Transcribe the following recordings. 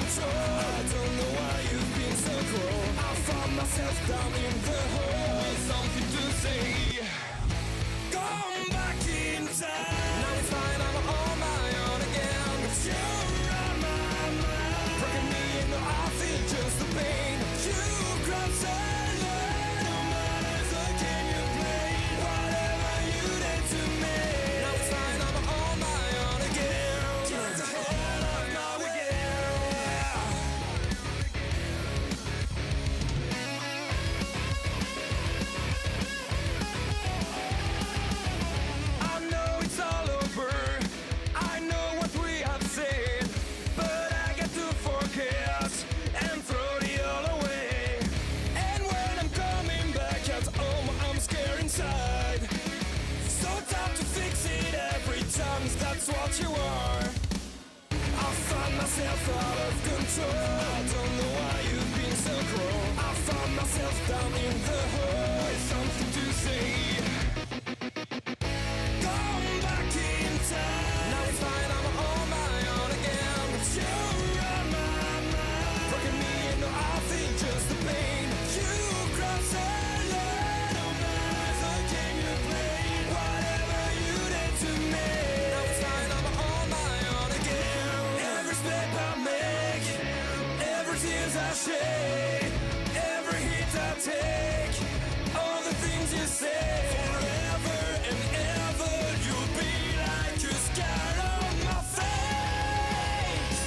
control. I don't know why you've been so cruel. I found myself down in the hole. Something to say. Come back in time. Now it's fine, I'm on my own again. But you're on my mind. Breaking me and no, I feel just the pain. You cried silent. No matter so can you play whatever you did to me. Now it's fine, I'm on my own again. Get the hell out now again. I know it's all over. I know what we have said, but I get to forget and throw it all away. And when I'm coming back at home, I'm scared inside. So tough to fix it every time, that's what you are. I found myself out of control. I don't know why you've been so cruel. I found myself down in the hole. It's something to say. Come back in time. Now it's fine, I'm on my own again. But you're on my mind. Broken me and no, I feel just the pain. You cried silent. No matter so can you play whatever you did to me. Now it's fine, I'm on my own again. Every step I make, every tears I shed, every hit I take, all the things you say. Forever and ever, you'll be like a scar on my face.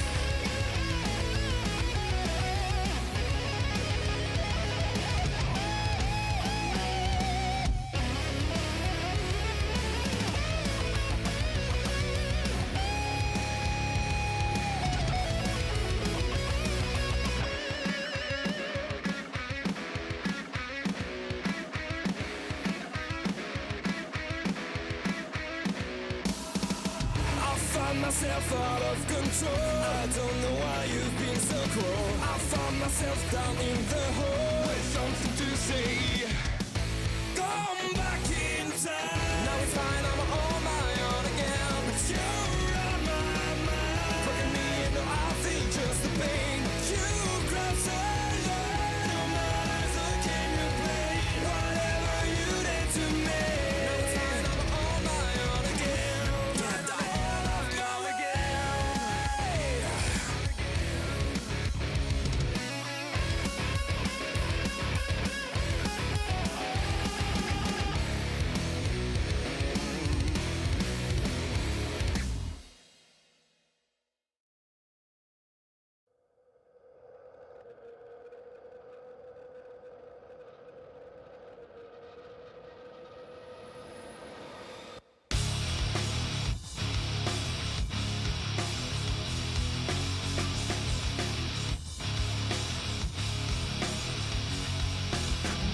I found myself out of control. I don't know why you've been so cruel. I found myself down in the hole. With something to say. Come back in time. Now it's fine, I'm on my own again. But you're on my mind. Broken me and no, I feel just the pain. You cried silent. No matter so can you play whatever you did to me. Now it's fine, I'm on my own again. Get the hell out now again.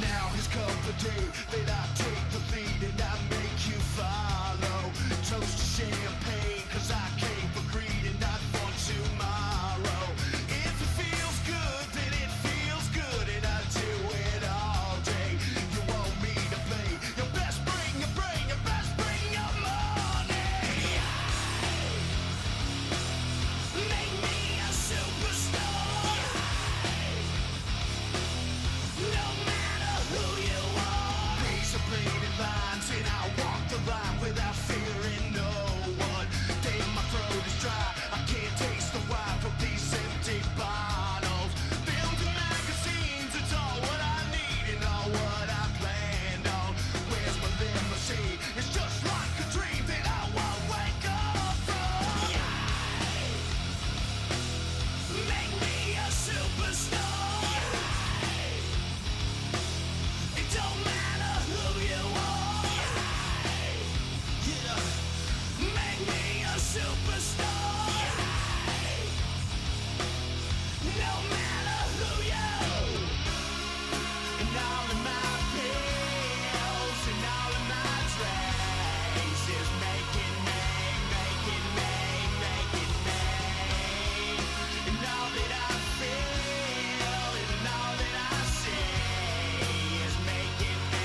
Now has come the day that I take the lead and I make you follow. Toast to champagne, cause I came for greed and not for tomorrow. If it feels good, then it feels good and I do it all day. You want me to play? You best bring your brain, you best bring your money. Make me a superstar. No matter who you are. Razor bladed lines and I walk the line without fearing no one. Damn, my throat is dry. I can't taste the wine from these empty bottles. Films and magazines, it's all what I need and all what I planned on. Where's my limousine? It's just like a dream that I won't wake up from. Make me a superstar. It don't matter who you are. Yeah. Make me a superstar. No matter who you. And all of my pills and all of my drinks is making me. And all that I feel and all that I see is making me.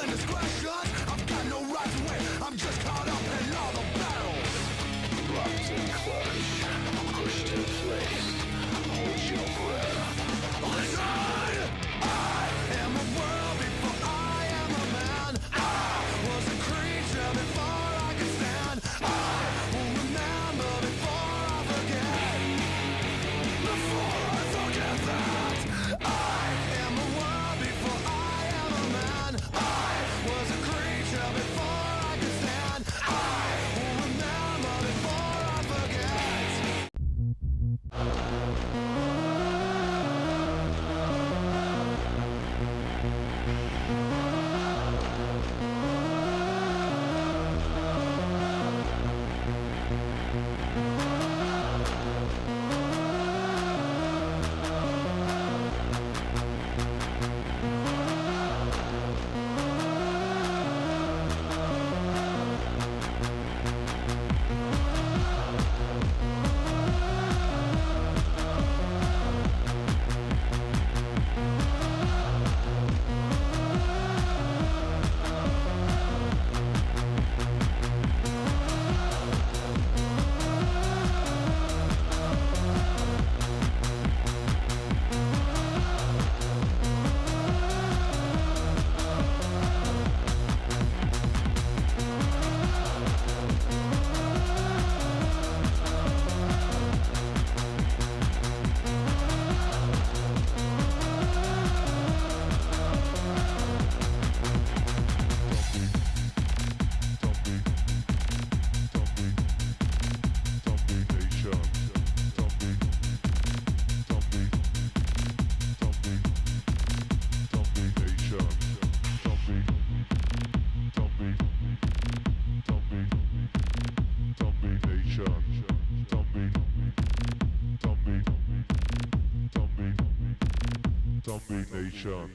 endless questions. I've got no right to win. I'm just caught up in all the battles. Locked in clutch, pushed in place. Hold your breath. Listen! I am a world before I am a man. I was a creature before I could stand. I will remember before I forget. Before I forget that I am a world before I am a man. I was a creature before I could stand. I will remember before I forget. Nation.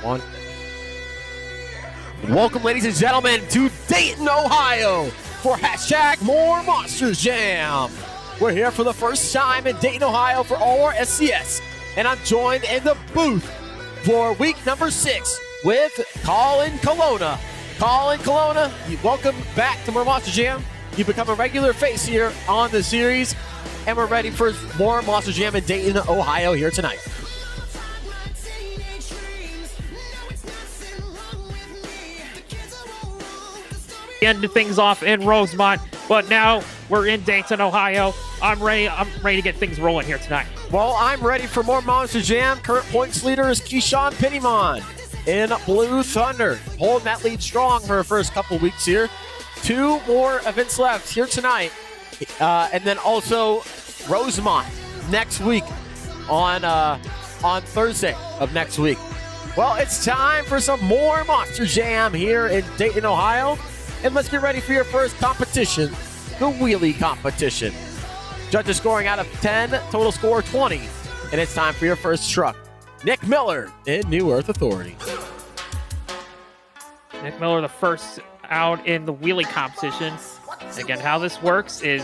One. Welcome, ladies and gentlemen, to Dayton, Ohio for hashtag More Monster Jam. We're here for the first time in Dayton, Ohio for RORSCS, and I'm joined in the booth for week number 6 with Colin Colonna. Colin Colonna, welcome back to More Monster Jam. You've become a regular face here on the series, and we're ready for more Monster Jam in Dayton, Ohio here tonight. End things off in Rosemont, but now we're in Dayton, Ohio. I'm ready to get things rolling here tonight. Well, I'm ready for more Monster Jam. Current points leader is Keyshawn Pinnymon in Blue Thunder, holding that lead strong for her first couple weeks here. 2 more events left here tonight, and then also Rosemont next week on Thursday of next week. Well, it's time for some more Monster Jam here in Dayton, Ohio. And let's get ready for your first competition, the wheelie competition. Judges scoring out of 10, total score 20. And it's time for your first truck. Nick Miller in New Earth Authority. Nick Miller, the first out in the wheelie competition. Again, how this works is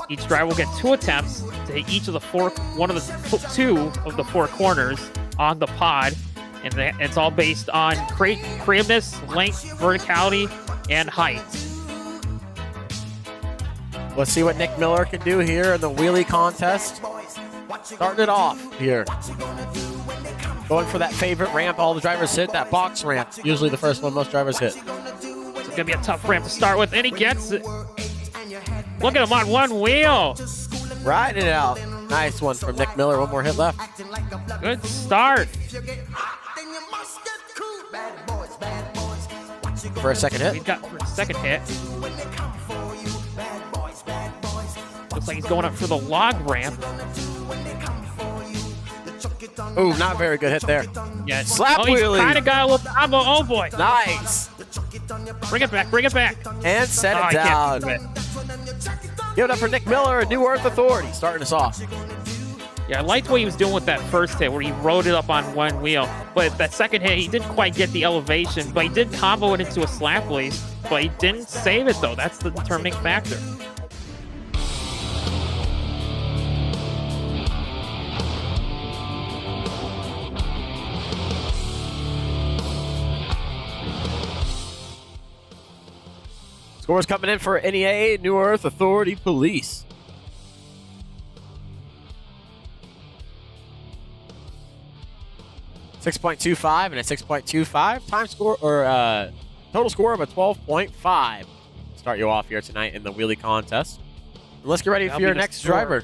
each driver will get 2 attempts to hit each of the 2 of the 4 corners on the pod. And it's all based on creativeness, length, verticality, and height. Let's see what Nick Miller can do here in the wheelie contest. Starting it off here. Going for that favorite ramp all the drivers hit, that box ramp. Usually the first one most drivers hit. It's going to be a tough ramp to start with, and he gets it. Look at him on one wheel. Riding it out. Nice one from Nick Miller. One more hit left. Good start. For a second hit. We've got for a second hit. Looks like he's going up for the log ramp. Ooh, not a very good hit there. Yeah, Slap he's wheelie. kind of got a little combo. Oh boy. Nice. Bring it back, bring it back. And set Oh, it I down. can't do Give it up for Nick Miller and New Earth Authority, starting us off. Yeah, I liked what he was doing with that first hit where he rode it up on one wheel. But that second hit, he didn't quite get the elevation, but he did combo it into a slap release. But he didn't save it, though. That's the determining factor. Scores coming in for NEA, New Earth Authority Police. .25 and a 6.25 time score or total score of a 12.5. Start you off here tonight in the wheelie contest. And let's get ready for your next driver.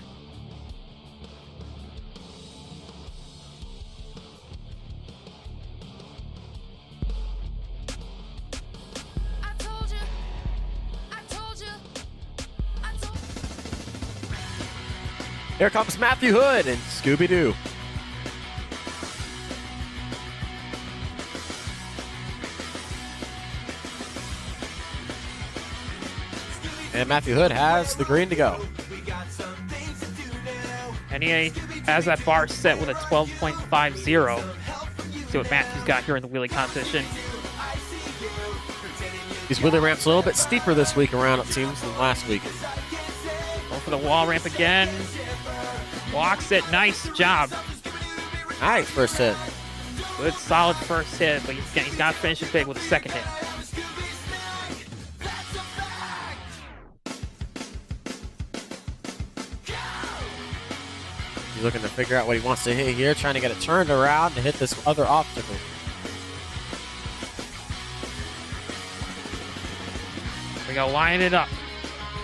Here comes Matthew Hood and Scooby-Doo. And Matthew Hood has the green to go. NEA has that bar set with a 12.50. See what Matthew's got here in the wheelie competition. These wheelie ramps a little bit steeper this week around, it seems, than last week. Going for the wall ramp again. Walks it. Nice job. Nice first hit. Good, solid first hit, but he's got to finish it big with a second hit. He's looking to figure out what he wants to hit here, trying to get it turned around to hit this other obstacle. We gotta line it up.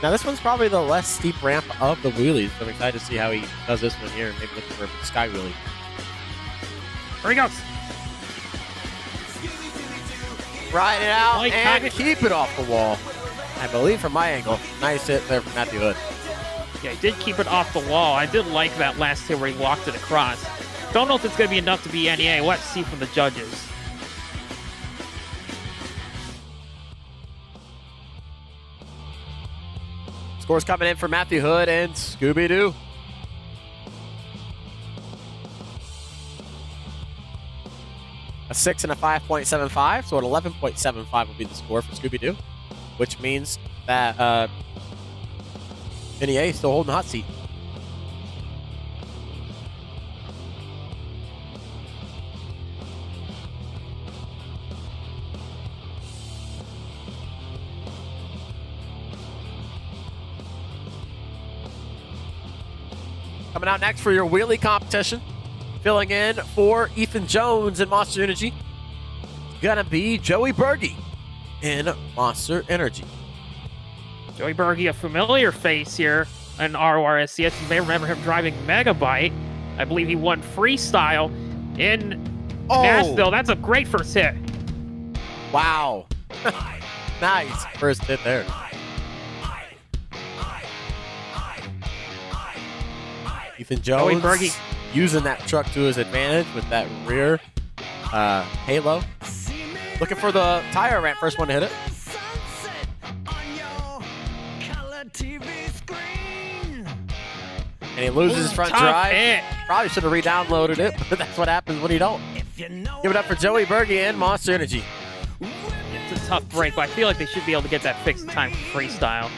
Now this one's probably the less steep ramp of the wheelies. So I'm excited to see how he does this one here and maybe looking for a sky wheelie. Here he goes. Ride it out Like and target. keep it off the wall. I believe from my angle. Nice hit there from Matthew Hood. Yeah, he did keep it off the wall. I did like that last hit where he walked it across. Don't know if it's going to be enough to be NEA. We'll have to see from the judges. Scores coming in for Matthew Hood and Scooby-Doo. A a 6 and a 5.75, so an 11.75 will be the score for Scooby-Doo, which means that NEA is still holding the hot seat. Coming out next for your wheelie competition, filling in for Ethan Jones in Monster Energy, gonna be Joey Berge in Monster Energy. Joey Berge, a familiar face here in RORSCS. You may remember him driving Megabyte. I believe he won freestyle in Nashville. That's a great first hit. Wow. Nice first hit there. Ethan Jones using that truck to his advantage with that rear halo. Looking for the tire ramp, first one to hit it. And he loses his front drive. Hit. Probably should have re-downloaded it, but that's what happens when you don't. Give it up for Joey Berge and Monster Energy. It's a tough break, but I feel like they should be able to get that fixed in time for freestyle.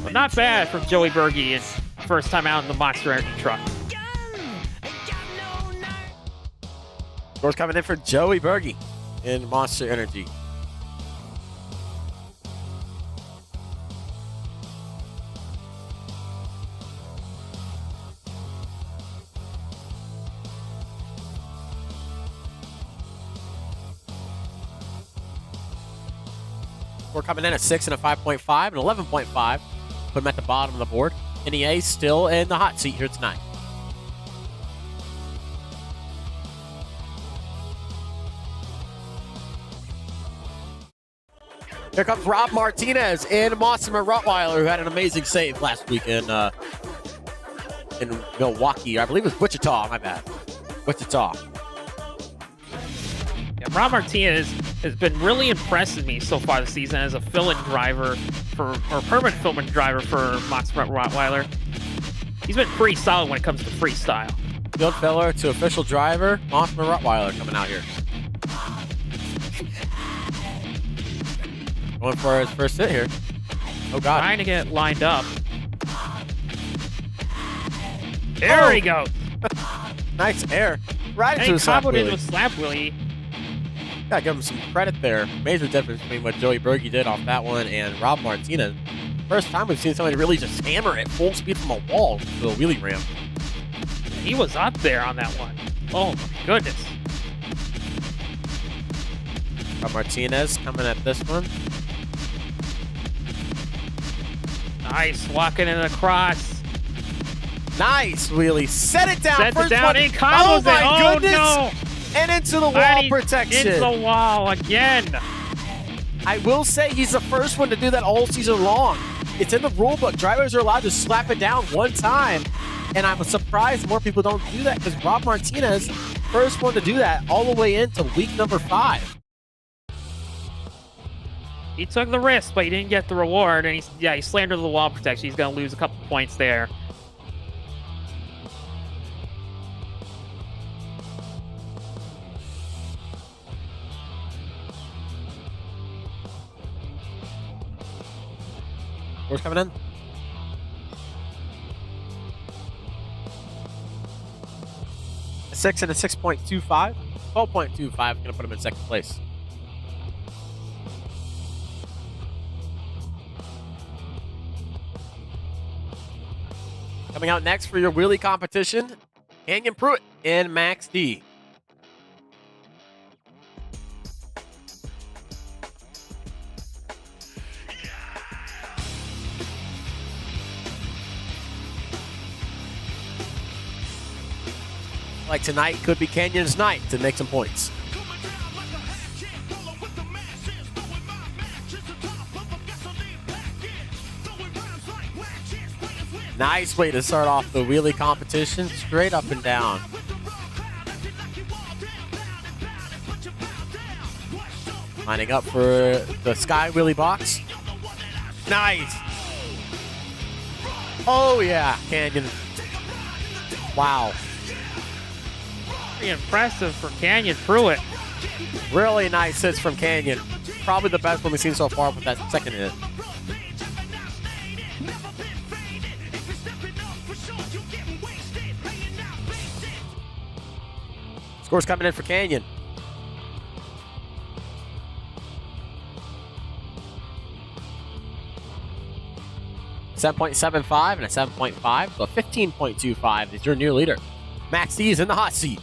But not bad from Joey Berge. It's first time out in the Monster Energy truck. Scores coming in for Joey Berge in Monster Energy. We're coming in at 6 and a 5.5 and 11.5. Put them at the bottom of the board. NEA still in the hot seat here tonight. Here comes Rob Martinez in Monster Rottweiler, who had an amazing save last week in Milwaukee. I believe it was Wichita. My bad. Wichita. Yeah, Rob Martinez has been really impressing me so far this season as a fill-in driver or permanent fill-in driver for Monster Rottweiler. He's been pretty solid when it comes to freestyle. Field filler to official driver, Monster Rottweiler coming out here. Going for his first hit here. Oh, God. Trying to get lined up. There he goes. Nice air. Right And into he a slap comboed in wheelie. with slap wheelie. Gotta give him some credit there. Major difference between what Joey Berge did off that one and Rob Martinez. First time we've seen somebody really just hammer at full speed from a wall to a wheelie ramp. He was up there on that one. Oh, my goodness. Rob Martinez coming at this one. Nice, walking in across. Nice wheelie. Set it down. Set First it down. one. He combos Oh, my it. goodness. Oh, no. And into the And wall he- protection. Into the wall again. I will say he's the first one to do that all season long. It's in the rule book. Drivers are allowed to slap it down one time. And I'm surprised more people don't do that because Rob Martinez, first one to do that all the way into week number 5. He took the risk, but he didn't get the reward. And he slammed into the wall protection. He's going to lose a couple points there. Where's coming in? A 6 and a 6.25. 12.25. Going to put him in second place. Coming out next for your wheelie competition, Canyon Pruitt in Max D. Like tonight could be Canyon's night to make some points. Nice way to start off the wheelie competition, straight up and down. Lining up for the Sky Wheelie box. Nice. Oh yeah, Canyon. Wow. Pretty impressive for Canyon Pruitt. Really nice hits from Canyon. Probably the best one we've seen so far with that second hit. Scores coming in for Canyon. .75 and a 7.5, so a 15.25 is your new leader. Max D is in the hot seat.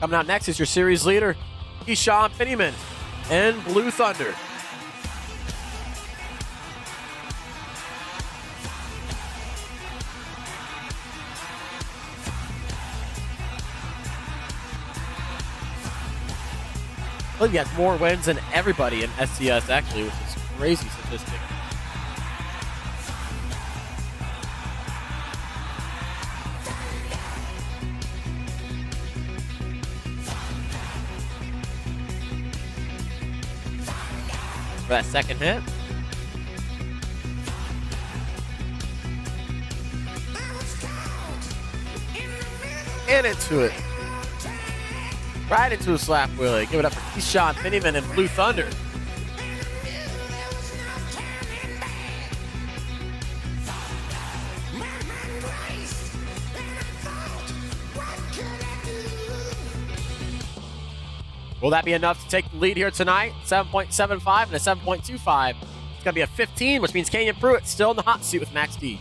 Coming out next is your series leader, Keyshawn Pennyman and Blue Thunder. I believe he has more wins than everybody in SCS, actually, which is a crazy statistic. For that second hit. And into it. Right into a slap wheelie. Give it up for Keyshawn Pennyman and Blue Thunder. Will that be enough to take the lead here tonight? 7.75 and a 7.25. It's going to be a 15, which means Canyon Pruitt still in the hot seat with Max D.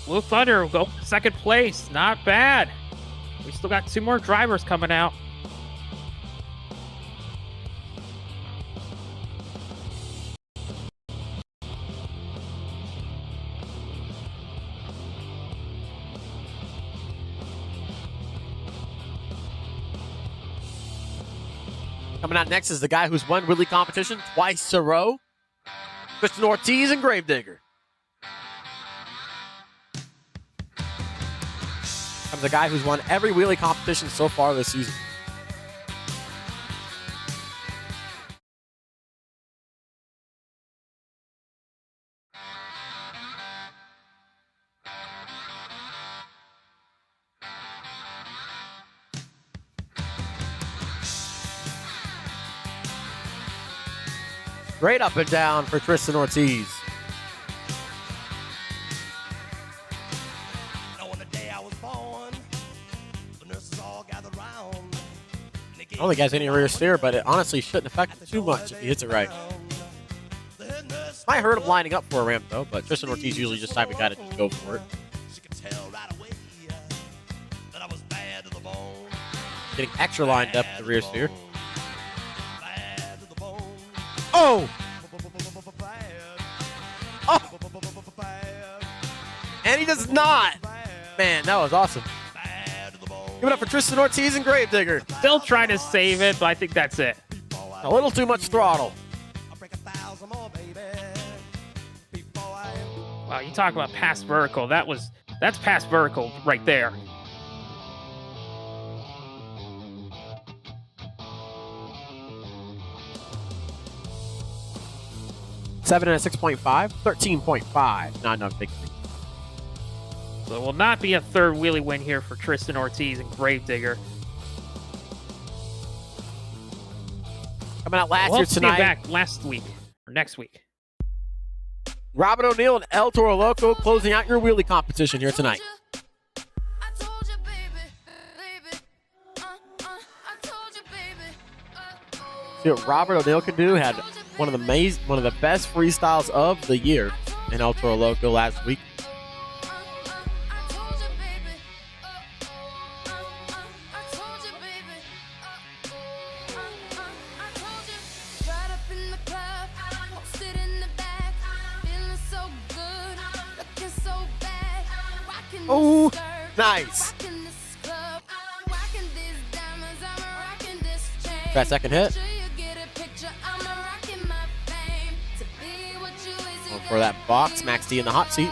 Blue Thunder will go second place. Not bad. We still got 2 more drivers coming out. Coming out next is the guy who's won Wheelie competition twice in a row, Tristan Ortiz and Gravedigger. Comes a guy who's won every wheelie competition so far this season. Great up and down for Tristan Ortiz. I don't think he has any rear steer, but it honestly shouldn't affect him too much if he hits it right. Might hurt him lining up for a ramp, though, but Tristan Ortiz usually just type of guy to just go for it. Getting extra line depth with the rear steer. Oh! Oh! And he does not! Man, that was awesome. Give it up for Tristan Ortiz and Gravedigger. Still trying to save it, but I think that's it. A little too much throttle. Wow, you talk about past vertical. That's past vertical right there. Seven and a 6.5, 13.5. Not enough victory. So it will not be a third wheelie win here for Tristan Ortiz and Gravedigger. Coming out last year We'll see tonight. back last week or next week. Robert O'Neill and El Toro Loco closing out your wheelie competition here tonight. See what Robert O'Neill can do. Had one of the best freestyles of the year in El Toro Loco last week. Oh, nice. That second hit. Going for that box, Max D in the hot seat.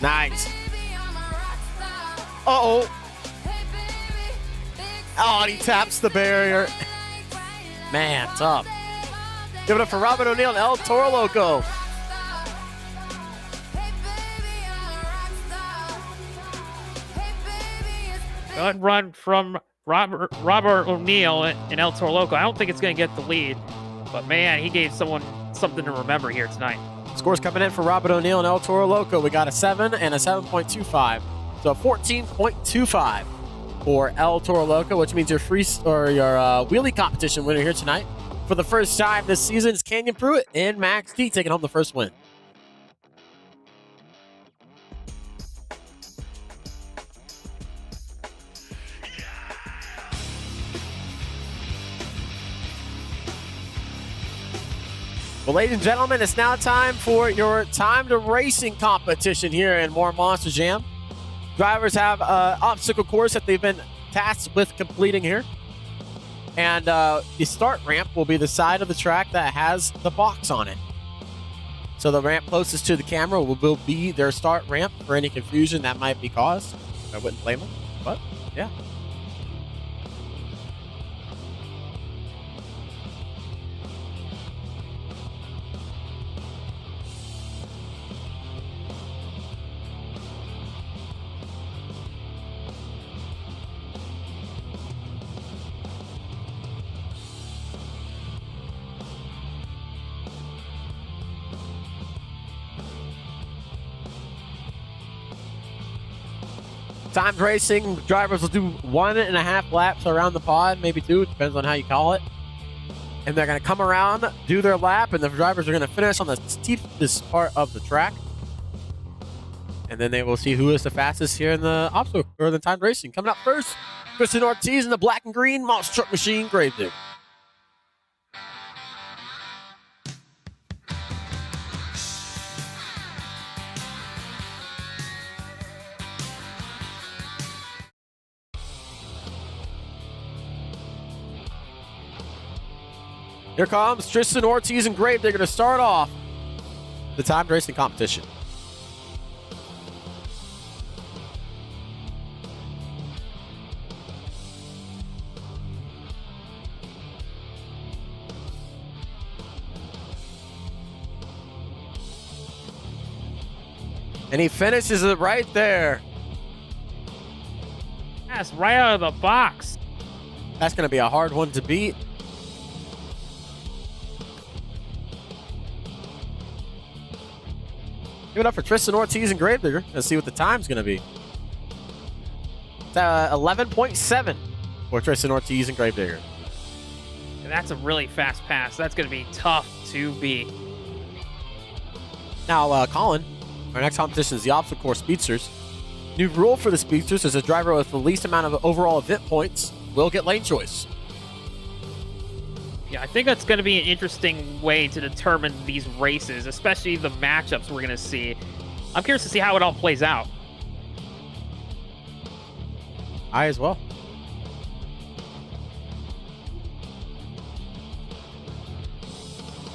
Nice. Uh-oh. Oh, and he taps the barrier. Man, tough. Give it up for Robert O'Neill and El Toro Loco. Good run from Robert O'Neill and El Toro Loco. I don't think it's going to get the lead, but man, he gave someone something to remember here tonight. Scores coming in for Robert O'Neill and El Toro Loco. We got a 7 and a 7.25. So 14.25 for El Toro Loco, which means your wheelie competition winner here tonight. For the first time this season is Canyon Pruitt and Max D taking home the first win. Well, ladies and gentlemen, it's now time for your timed racing competition here in More Monster Jam. Drivers have an obstacle course that they've been tasked with completing here. And the start ramp will be the side of the track that has the box on it. So the ramp closest to the camera will be their start ramp for any confusion that might be caused. I wouldn't blame them, but yeah. Timed racing, drivers will do 1.5 laps around the pod, maybe 2, it depends on how you call it. And they're going to come around, do their lap, and the drivers are going to finish on the steepest part of the track. And then they will see who is the fastest here in the obstacle or the timed racing. Coming up first, Kristen Ortiz in the black and green Monster Truck Machine Gravedigger. Here comes Tristan Ortiz and Gravedigger to start off the timed racing competition. And he finishes it right there. That's right out of the box. That's going to be a hard one to beat. Give it up for Tristan Ortiz and Gravedigger. Let's see what the time's going to be. It's 11.7 for Tristan Ortiz and Gravedigger. And that's a really fast pass. That's going to be tough to beat. Now, Colin, our next competition is the obstacle course speedsters. New rule for the speedsters is a driver with the least amount of overall event points will get lane choice. Yeah, I think that's going to be an interesting way to determine these races, especially the matchups we're going to see. I'm curious to see how it all plays out. I as well.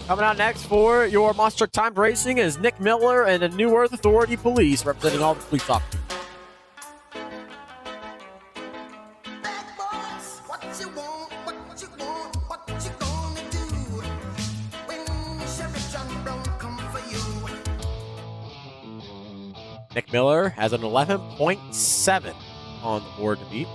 Coming out next for your Monster Truck Timed Racing is Nick Miller and the New Earth Authority Police, representing all the police officers. Nick Miller has an 11.7 on the board to beat.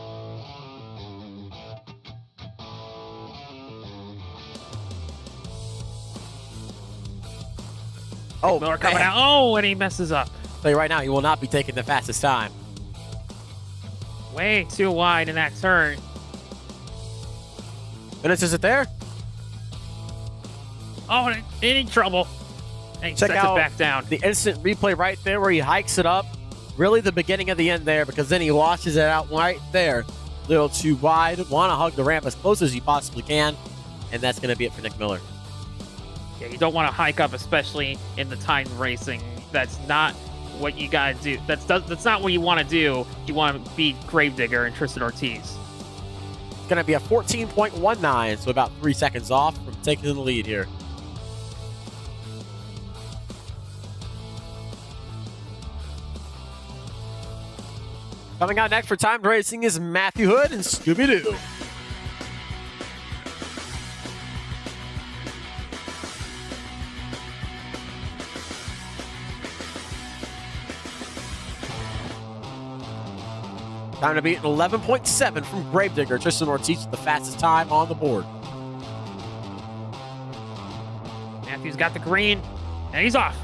Oh, Miller coming out. Oh, and he messes up. I'll tell you right now, he will not be taking the fastest time. Way too wide in that turn. Finishes it there. Oh, any trouble. And he Check sets out it back down. the instant replay right there where he hikes it up. Really the beginning of the end there, because then he washes it out right there. A little too wide. Want to hug the ramp as close as you possibly can. And that's going to be it for Nick Miller. Yeah, you don't want to hike up, especially in the timed racing. That's not what you got to do. That's not what you want to do. You want to beat Gravedigger and Tristan Ortiz. It's going to be a 14.19, so about 3 seconds off from taking the lead here. Coming out next for timed racing is Matthew Hood and Scooby-Doo. Time to beat an 11.7 from Gravedigger. Tristan Ortiz with the fastest time on the board. Matthew's got the green, and he's off.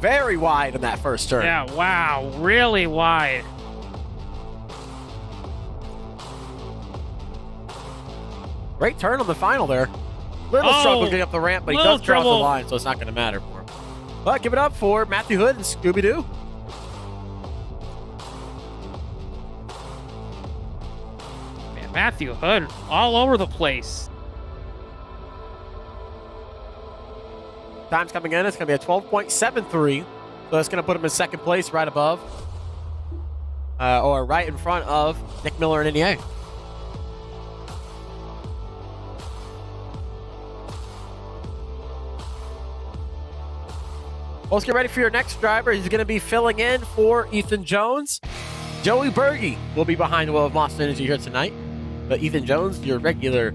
Very wide in that first turn. Yeah, wow, really wide. Great turn on the final there. Little struggle getting up the ramp, but he does cross the line, so it's not going to matter for him. But give it up for Matthew Hood and Scooby-Doo. Man, Matthew Hood all over the place. Time's coming in. It's going to be a 12.73. So that's going to put him in second place right above, or right in front of Nick Miller and NEA. Well, let's get ready for your next driver. He's going to be filling in for Ethan Jones. Joey Berge will be behind the wheel of Monster Energy here tonight. But Ethan Jones, your regular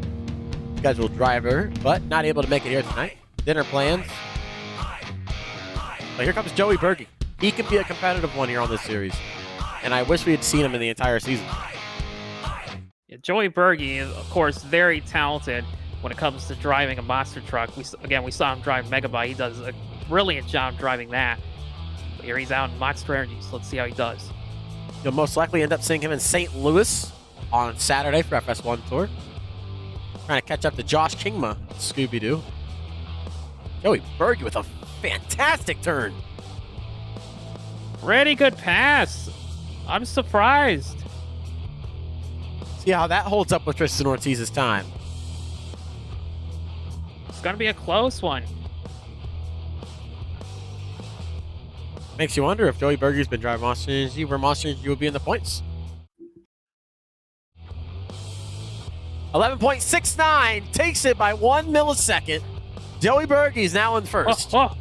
scheduled driver, but not able to make it here tonight. Dinner plans. But here comes Joey Berge. He can be a competitive one here on this series. And I wish we had seen him in the entire season. Yeah, Joey Berge is, of course, very talented when it comes to driving a monster truck. We saw him drive Megabyte. He does a brilliant job driving that. But here he's out in Monster Energy, so let's see how he does. You'll most likely end up seeing him in St. Louis on Saturday for FS1 Tour. Trying to catch up to Josh Kingma, Scooby-Doo. Joey Berge with a fantastic turn. Pretty good pass. I'm surprised. See how that holds up with Tristan Ortiz's time. It's going to be a close one. Makes you wonder if Joey Berge's been driving Monster Energy, where Monster Energy would be in the points. 11.69 takes it by 1 millisecond. Joey Berge is now in first. Joey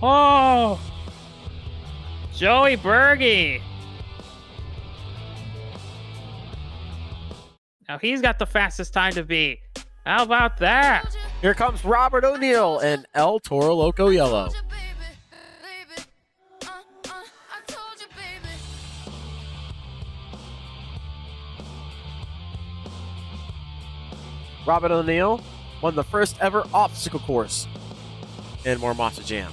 Berge. Now he's got the fastest time to beat. How about that? Here comes Robert O'Neill and El Toro Loco Yellow. Robert O'Neill won the first ever obstacle course in More Monster Jam.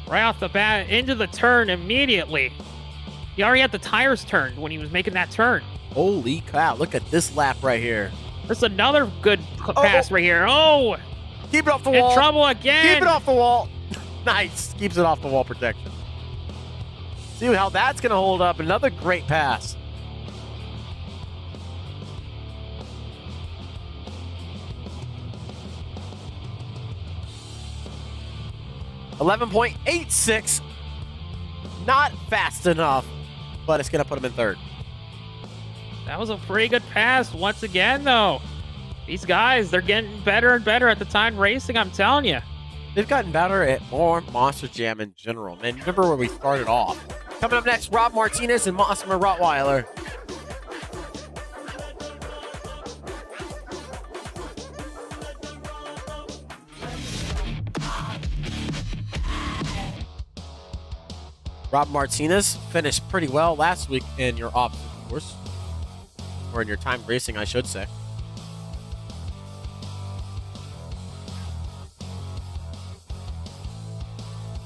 Right off the bat, into the turn immediately. He already had the tires turned when he was making that turn. Holy cow, look at this lap right here. There's another good pass right here. Oh! Keep it off the wall. In trouble again. Keep it off the wall. Nice. Keeps it off the wall protection. See how that's going to hold up. Another great pass. 11.86. Not fast enough, but it's going to put him in third. That was a pretty good pass once again, though. These guys, they're getting better and better at the time racing, I'm telling you. They've gotten better at more Monster Jam in general. Man, you remember where we started off. Coming up next, Rob Martinez and Mossimer Rottweiler. Rob Martinez finished pretty well last week in your obstacle course. Or in your time racing, I should say.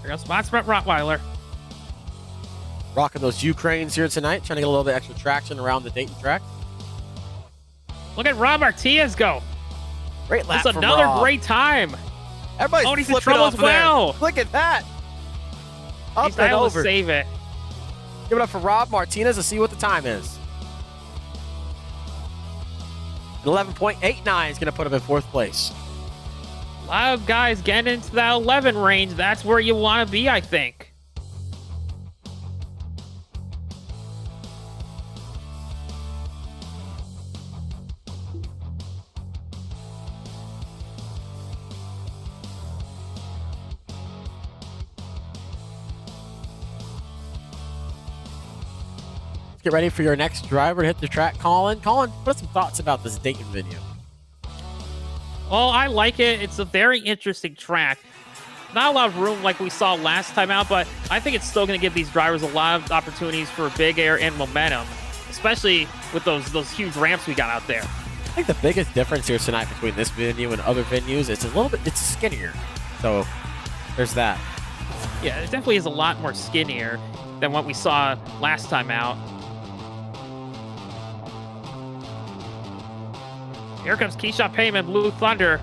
Here goes Mossimer Rottweiler. Rocking those Ukraines here tonight, trying to get a little bit extra traction around the Dayton track. Look at Rob Martinez go. Great lap That's from another Rob. great time. Everybody's he's in flipping trouble off as of there. well. Look at that. Up He's and able over. to save it. Give it up for Rob Martinez to see what the time is. 11.89 is going to put him in fourth place. A lot of guys getting into that 11 range. That's where you want to be, I think. Let's get ready for your next driver to hit the track. Colin, what are some thoughts about this Dayton video? Well, I like it. It's a very interesting track. Not a lot of room like we saw last time out, but I think it's still going to give these drivers a lot of opportunities for big air and momentum, especially with those huge ramps we got out there. I think the biggest difference here tonight between this venue and other venues is it's skinnier. So there's that. Yeah, it definitely is a lot more skinnier than what we saw last time out. Here comes Keyshawn Payman, Blue Thunder.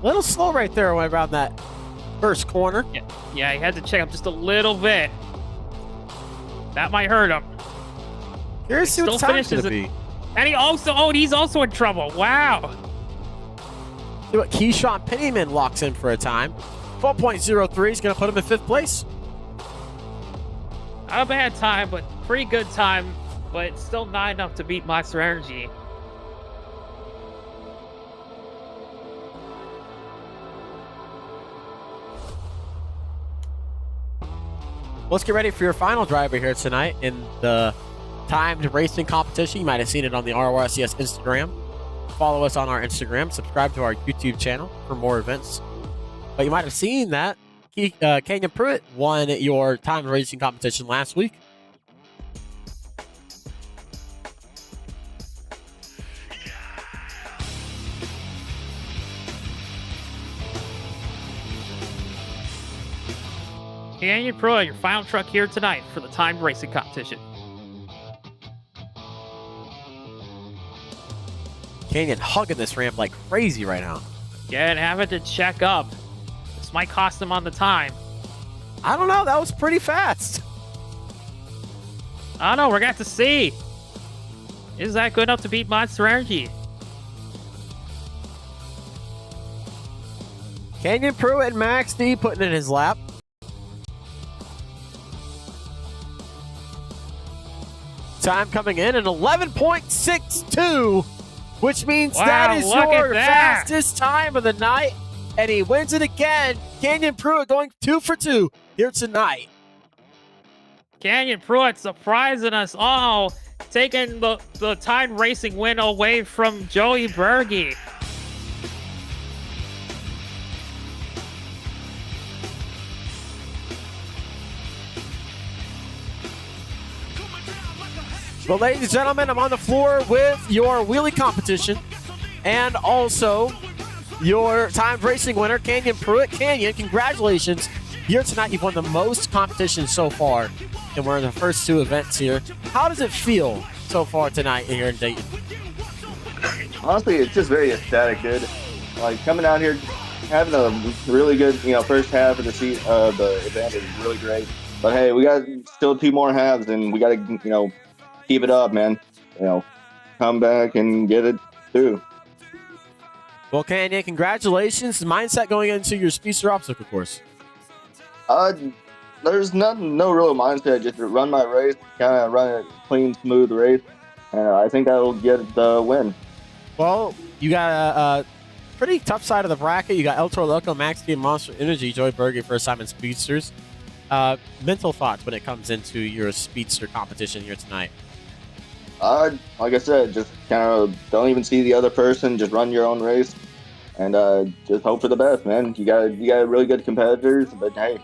A little slow right there around that first corner. Yeah, he had to check up just a little bit. That might hurt him. Here's see what time's going to be. And he's also in trouble. Wow. See what Keyshawn Pennyman locks in for a time. 12.03 is going to put him in 5th place. Not a bad time, but pretty good time, but still not enough to beat Monster Energy. Let's get ready for your final driver here tonight in the timed racing competition. You might have seen it on the RORSCS Instagram. Follow us on our Instagram. Subscribe to our YouTube channel for more events. But you might have seen that Canyon Pruitt won your timed racing competition last week. Canyon Pruitt, your final truck here tonight for the timed racing competition. Canyon hugging this ramp like crazy right now. Yeah, and having to check up. This might cost him on the time. I don't know. That was pretty fast. I don't know. We're going to have to see. Is that good enough to beat Monster Energy? Canyon Pruitt and Max D putting in his lap. Time coming in at 11.62, which means that is your fastest time of the night, and he wins it again. Canyon Pruitt going 2 for 2 here tonight. Canyon Pruitt surprising us all, taking the time racing win away from Joey Berge. Well, ladies and gentlemen, I'm on the floor with your wheelie competition and also your timed racing winner, Canyon Pruitt. Canyon, congratulations. Here tonight, you've won the most competitions so far, and we're in the first 2 events here. How does it feel so far tonight here in Dayton? Honestly, it's just very ecstatic, dude. Like, coming out here, having a really good, first half of the event is really great. But hey, we got still 2 more halves, and we got to, keep it up, man. Come back and get it through. Well, Canyon, congratulations. Mindset going into your Speedster obstacle course. There's no real mindset. Just to run my race, kind of run a clean, smooth race, and I think that'll get the win. Well, you got a pretty tough side of the bracket. You got El Toro Loco, Max D, and Monster Energy, Joey Berge, first time in Speedsters. Mental thoughts when it comes into your Speedster competition here tonight. Like I said, just kind of don't even see the other person. Just run your own race, and just hope for the best, man. You got really good competitors, but hey,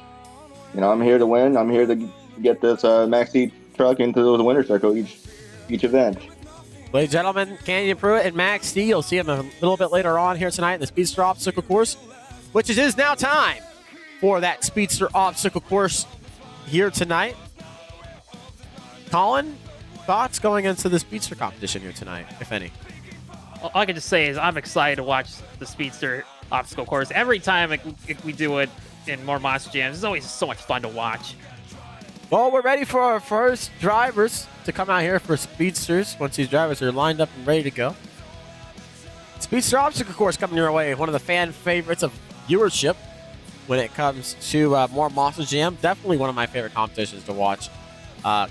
I'm here to win. I'm here to get this Maxi truck into the winner's circle each event. Ladies and gentlemen, Canyon Pruitt and Max D. You'll see him a little bit later on here tonight in the Speedster obstacle course, which it is now time for that Speedster obstacle course here tonight. Colin, thoughts going into the Speedster competition here tonight, if any? All I can just say is I'm excited to watch the Speedster obstacle course. Every time we do it in more Monster Jams, it's always so much fun to watch. Well, we're ready for our first drivers to come out here for Speedsters once these drivers are lined up and ready to go. Speedster obstacle course coming your way, one of the fan favorites of viewership when it comes to more Monster Jam. Definitely one of my favorite competitions to watch.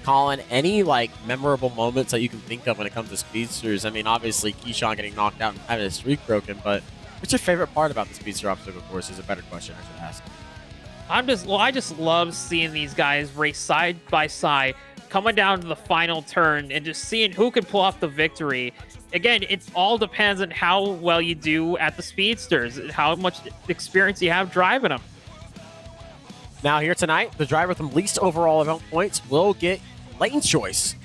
Colin, any memorable moments that you can think of when it comes to Speedsters? I mean, obviously Keyshawn getting knocked out and having his streak broken, but what's your favorite part about the Speedster obstacle course is a better question I should ask. I just love seeing these guys race side by side, coming down to the final turn and just seeing who can pull off the victory. Again, it all depends on how well you do at the speedsters, how much experience you have driving them. Now here tonight, the driver with the least overall event points will get lane choice.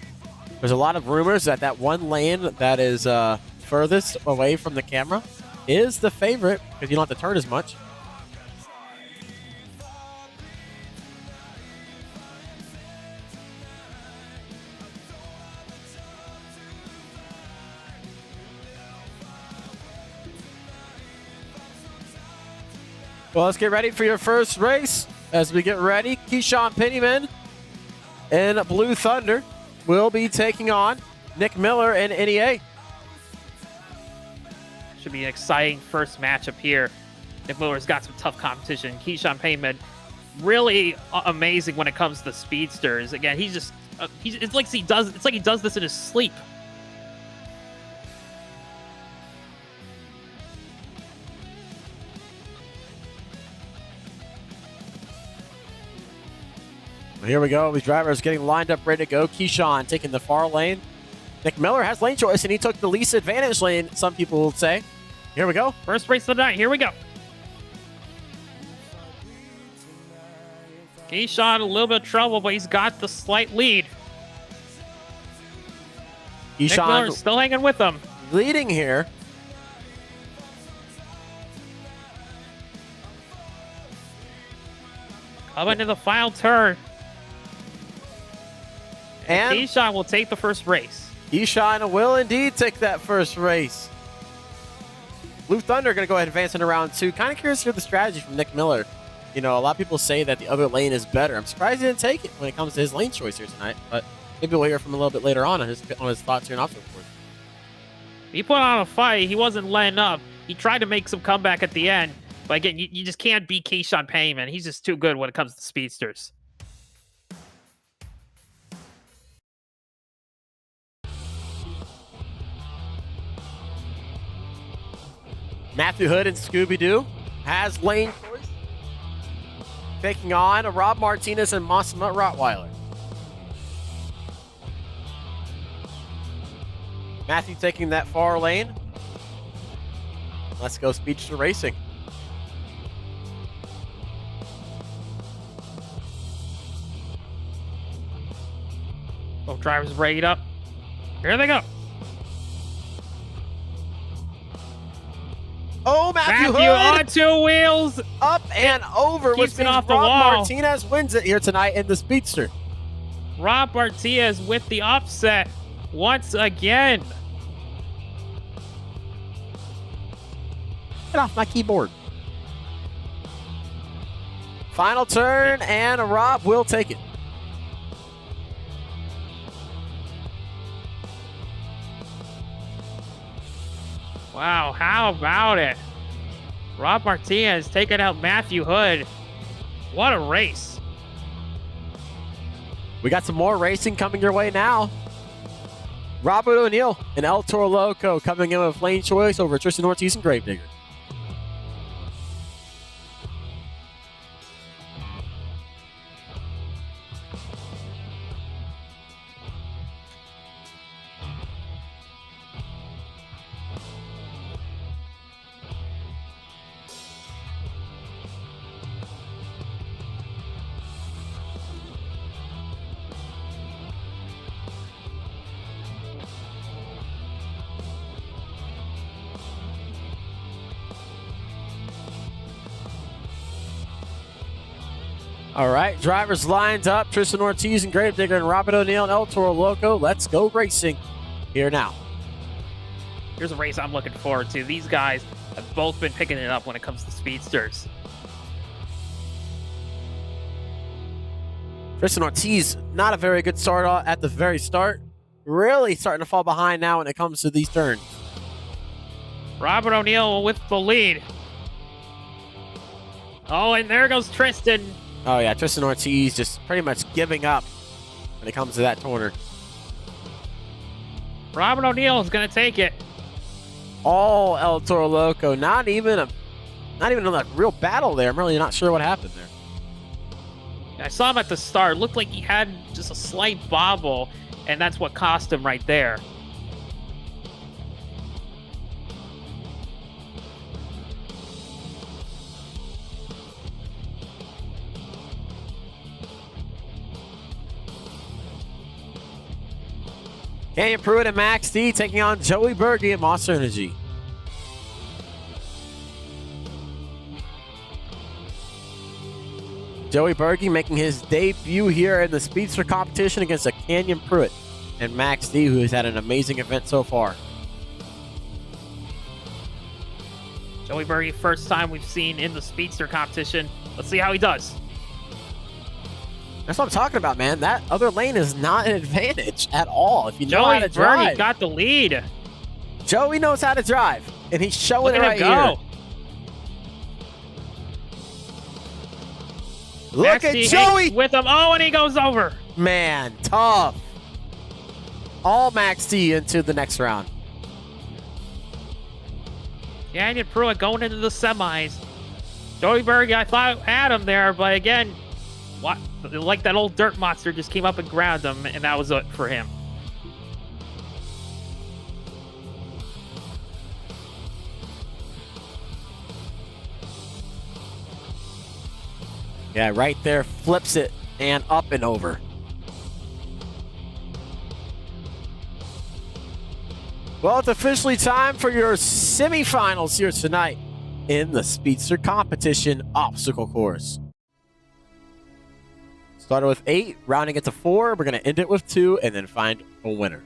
There's a lot of rumors that that one lane that is furthest away from the camera is the favorite because you don't have to turn as much. Well, let's get ready for your first race. As we get ready, Keyshawn Pennyman in Blue Thunder will be taking on Nick Miller in NEA. Should be an exciting first matchup here. Nick Miller's got some tough competition. Keyshawn Payman, really amazing when it comes to the speedsters. Again, he's just it's like he does this in his sleep. Here we go. These drivers getting lined up, ready to go. Keyshawn taking the far lane. Nick Miller has lane choice, and he took the least advantage lane, some people will say. Here we go. First race of the night. Here we go. Keyshawn, a little bit of trouble, but he's got the slight lead. Nick Miller still hanging with him. Leading here. Coming to the final turn. And Keyshawn will take the first race. Keyshawn will indeed take that first race. Blue Thunder going to go ahead and advance into round 2. Kind of curious to hear the strategy from Nick Miller. You know, a lot of people say that the other lane is better. I'm surprised he didn't take it when it comes to his lane choice here tonight. But maybe we'll hear from him a little bit later on his thoughts here in Obstacle Course. He put on a fight. He wasn't letting up. He tried to make some comeback at the end. But again, you just can't beat Keyshawn Payman. He's just too good when it comes to speedsters. Matthew Hood and Scooby-Doo has lane choice. Taking on Rob Martinez and Massimo Rottweiler. Matthew taking that far lane. Let's go Speedster Racing. Both drivers rigged up. Here they go. Oh, Matthew Hood on 2 wheels. up and over, Keeps which it means off the Rob wall. Martinez wins it here tonight in the Speedster. Rob Martinez with the upset once again. Get off my keyboard. Final turn, and Rob will take it. Wow, how about it? Rob Martinez taking out Matthew Hood. What a race. We got some more racing coming your way now. Robert O'Neill and El Toro Loco coming in with lane choice over Tristan Ortiz and Gravedigger. All right, drivers lined up. Tristan Ortiz and Gravedigger and Robert O'Neill and El Toro Loco. Let's go racing here now. Here's a race I'm looking forward to. These guys have both been picking it up when it comes to speedsters. Tristan Ortiz, not a very good start at the very start. Really starting to fall behind now when it comes to these turns. Robert O'Neill with the lead. Oh, and there goes Tristan. Oh, yeah, Tristan Ortiz just pretty much giving up when it comes to that corner. Robert O'Neill is going to take it. All El Toro Loco. Not even a real battle there. I'm really not sure what happened there. I saw him at the start. Looked like he had just a slight bobble, and that's what cost him right there. Canyon Pruitt and Max D taking on Joey Berge and Monster Energy. Joey Berge making his debut here in the Speedster competition against a Canyon Pruitt and Max D, who has had an amazing event so far. Joey Berge, first time we've seen in the Speedster competition. Let's see how he does. That's what I'm talking about, man. That other lane is not an advantage at all if you know how Joey to Berge drive. got the lead. Joey knows how to drive, and he's showing Look it at right him go. here. Look Max at D Joey! hangs with him. Oh, and he goes over. Man, tough. All Max D into the next round. Canyon Pruitt going into the semis. Joey Berge, I thought had him there, but again, what? Like that old dirt monster just came up and grabbed him, and that was it for him. Yeah, right there, flips it and up and over. Well, it's officially time for your semifinals here tonight in the Speedster competition obstacle course. Started with 8, rounding it to 4. We're going to end it with 2 and then find a winner.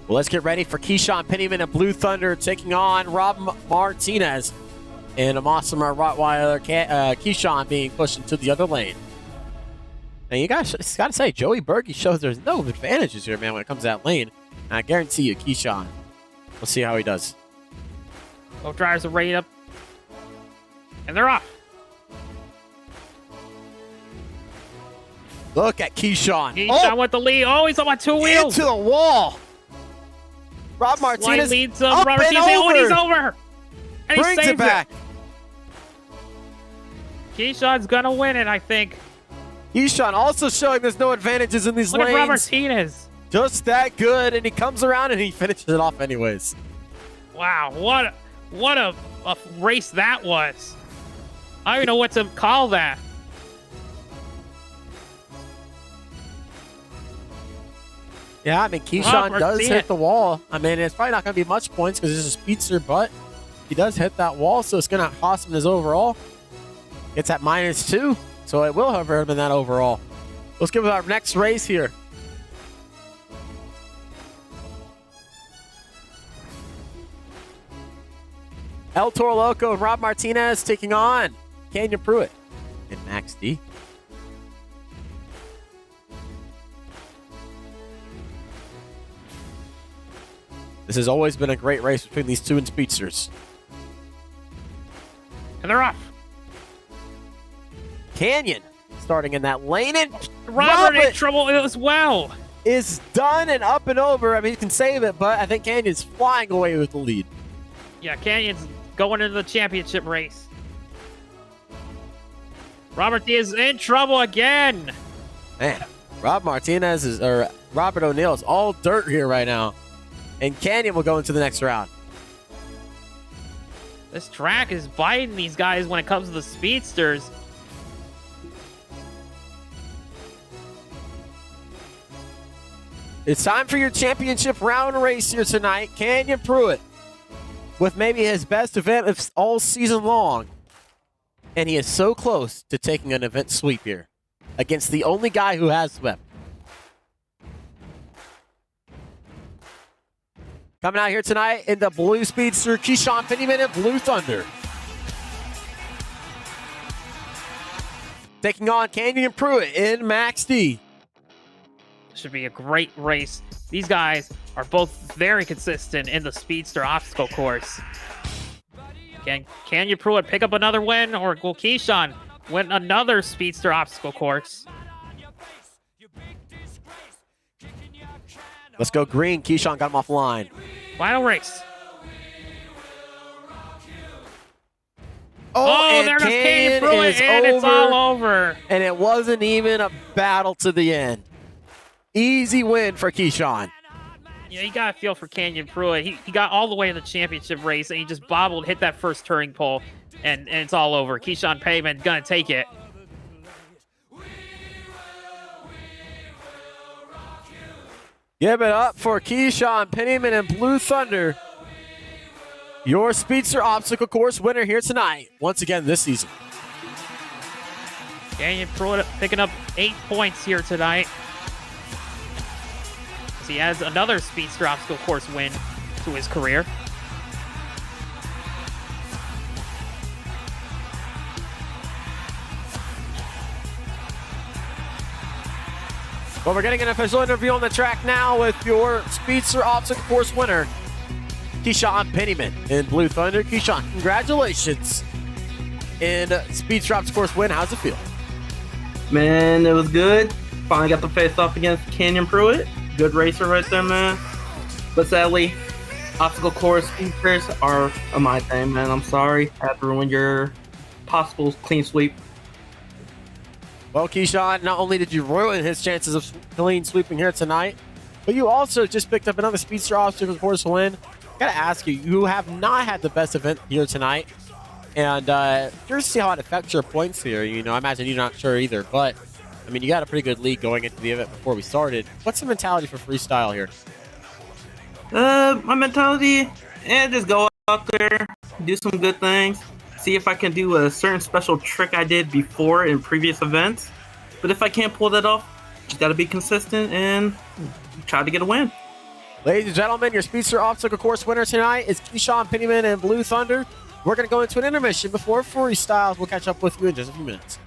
Well, let's get ready for Keyshawn Pennyman and Blue Thunder taking on Rob Martinez and a Mossimer Rottweiler, Keyshawn being pushed into the other lane. And you guys got to say, Joey Berge shows there's no advantages here, man, when it comes to that lane. And I guarantee you, Keyshawn, we'll see how he does. Both drivers are ready up, and they're off. Look at Keyshawn. Keyshawn with the lead. Oh, he's on 2 wheels. Into the wall. Rob Slide Martinez leads him. up Robert and Martinez, oh, and he's over. over. And he Brings saves it back. Keyshawn's gonna win it, I think. Keyshawn also showing there's no advantages in these Look at Robert lanes. Martinez. Just that good, and he comes around and he finishes it off anyways. Wow, what a race that was. I don't even know what to call that. Yeah, I mean, Keyshawn Robert does Martinez. hit the wall. I mean, it's probably not going to be much points because it's a speedster, but he does hit that wall, so it's going to cost him his overall. It's at -2, so it will hurt him in that overall. Let's give it our next race here. El Toro Loco and Rob Martinez taking on Canyon Pruitt and Max D. This has always been a great race between these two speedsters. And they're off. Canyon starting in that lane, and Robert in trouble as well. is done and up and over. I mean, he can save it, but I think Canyon's flying away with the lead. Yeah, Canyon's going into the championship race. Robert is in trouble again. Man, Rob Martinez or Robert O'Neill is all dirt here right now. And Canyon will go into the next round. This track is biting these guys when it comes to the speedsters. It's time for your championship round race here tonight. Canyon Pruitt with maybe his best event of all season long. And he is so close to taking an event sweep here against the only guy who has swept. Coming out here tonight in the blue speedster, Keyshawn Pennyman and Blue Thunder. Taking on Canyon Pruitt in Max D. Should be a great race. These guys are both very consistent in the speedster obstacle course. Can Canyon Pruitt pick up another win, or will Keyshawn win another speedster obstacle course? Let's go green. Keyshawn got him off the line. Final race. Oh, there goes Kane Kane Pruitt, is and it's all over. And it wasn't even a battle to the end. Easy win for Keyshawn. Yeah, you got to feel for Canyon Pruitt. He got all the way in the championship race, and he just bobbled, hit that first turning pole, and it's all over. Keyshawn Payman going to take it. Give it up for Keyshawn Pennyman and Blue Thunder. Your Speedster Obstacle Course winner here tonight, once again this season. Canyon Pruitt picking up 8 points here tonight. As he adds another Speedster Obstacle Course win to his career. Well, we're getting an official interview on the track now with your Speedster Obstacle Course winner, Keyshawn Pennyman in Blue Thunder. Keyshawn, congratulations in Speedster Obstacle Course win. How's it feel? Man, it was good. Finally got the face off against Canyon Pruitt. Good racer right there, man. But sadly, obstacle course speedsters are my thing, man. I'm sorry. I had to ruin your possible clean sweep. Well, Keyshawn, not only did you ruin his chances of clean sweeping here tonight, but you also just picked up another Speedster Obstacle Course win. Gotta ask you, you have not had the best event here tonight, and curious to see how it affects your points here. You know, I imagine you're not sure either, but I mean, you got a pretty good lead going into the event before we started. What's the mentality for freestyle here? My mentality, just go out there, do some good things, see if I can do a certain special trick I did before in previous events. But if I can't pull that off, just gotta be consistent and try to get a win. Ladies and gentlemen, your Speedster Obstacle Course winner tonight is Keyshawn Pennyman and Blue Thunder. We're going to go into an intermission before freestyles. We'll catch up with you in just a few minutes.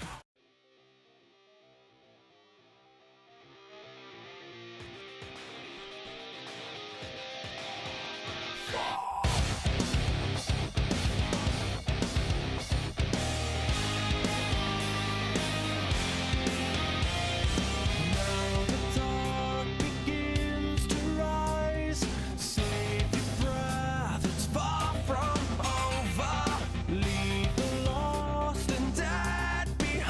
Leave the lost and dead behind.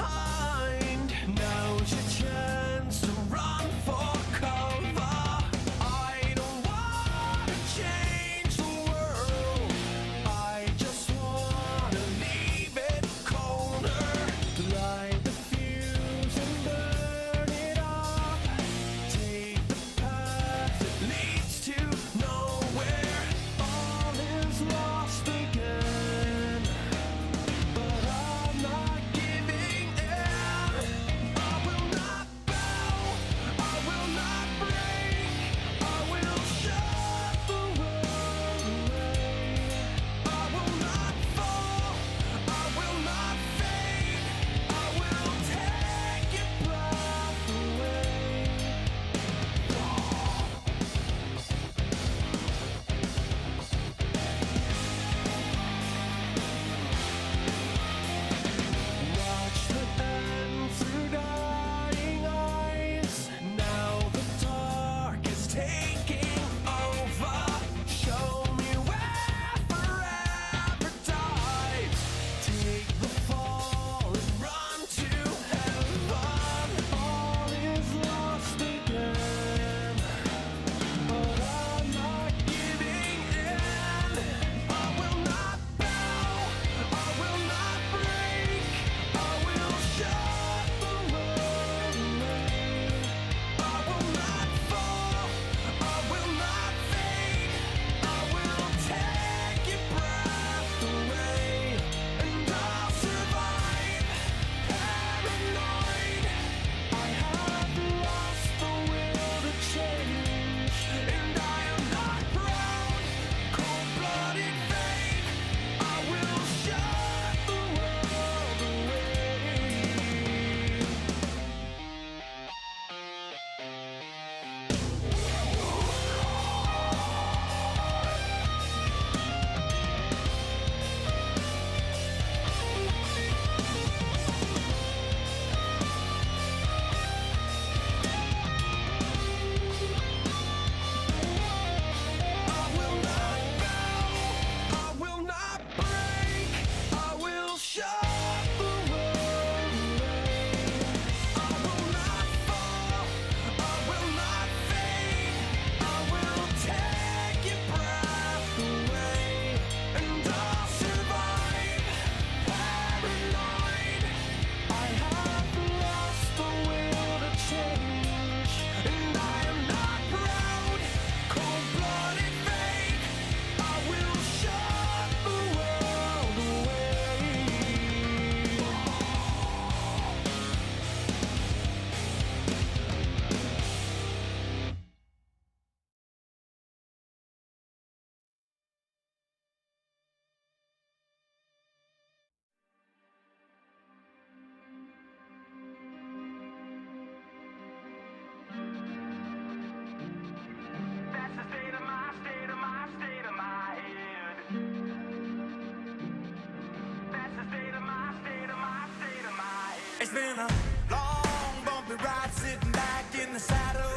It's been a long, bumpy ride sitting back in the saddle.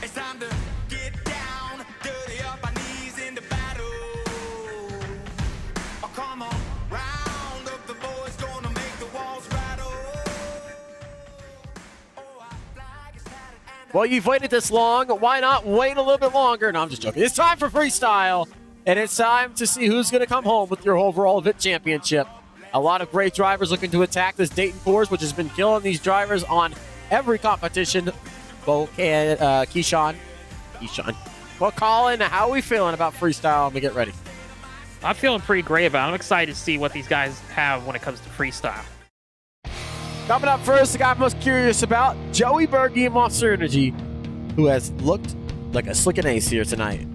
It's time to get down, dirty up our knees into battle. Oh, come on, round up the boys, gonna make the walls rattle. Oh, our flag is tattered and Well, you've waited this long. Why not wait a little bit longer? No, I'm just joking. It's time for freestyle, and it's time to see who's going to come home with your overall event championship. A lot of great drivers looking to attack this Dayton course, which has been killing these drivers on every competition. Keyshawn. Well, Colin, how are we feeling about freestyle when we get ready? I'm feeling pretty great about it. I'm excited to see what these guys have when it comes to freestyle. Coming up first, the guy I'm most curious about, Joey Berge of Monster Energy, who has looked like a slicking ace here tonight.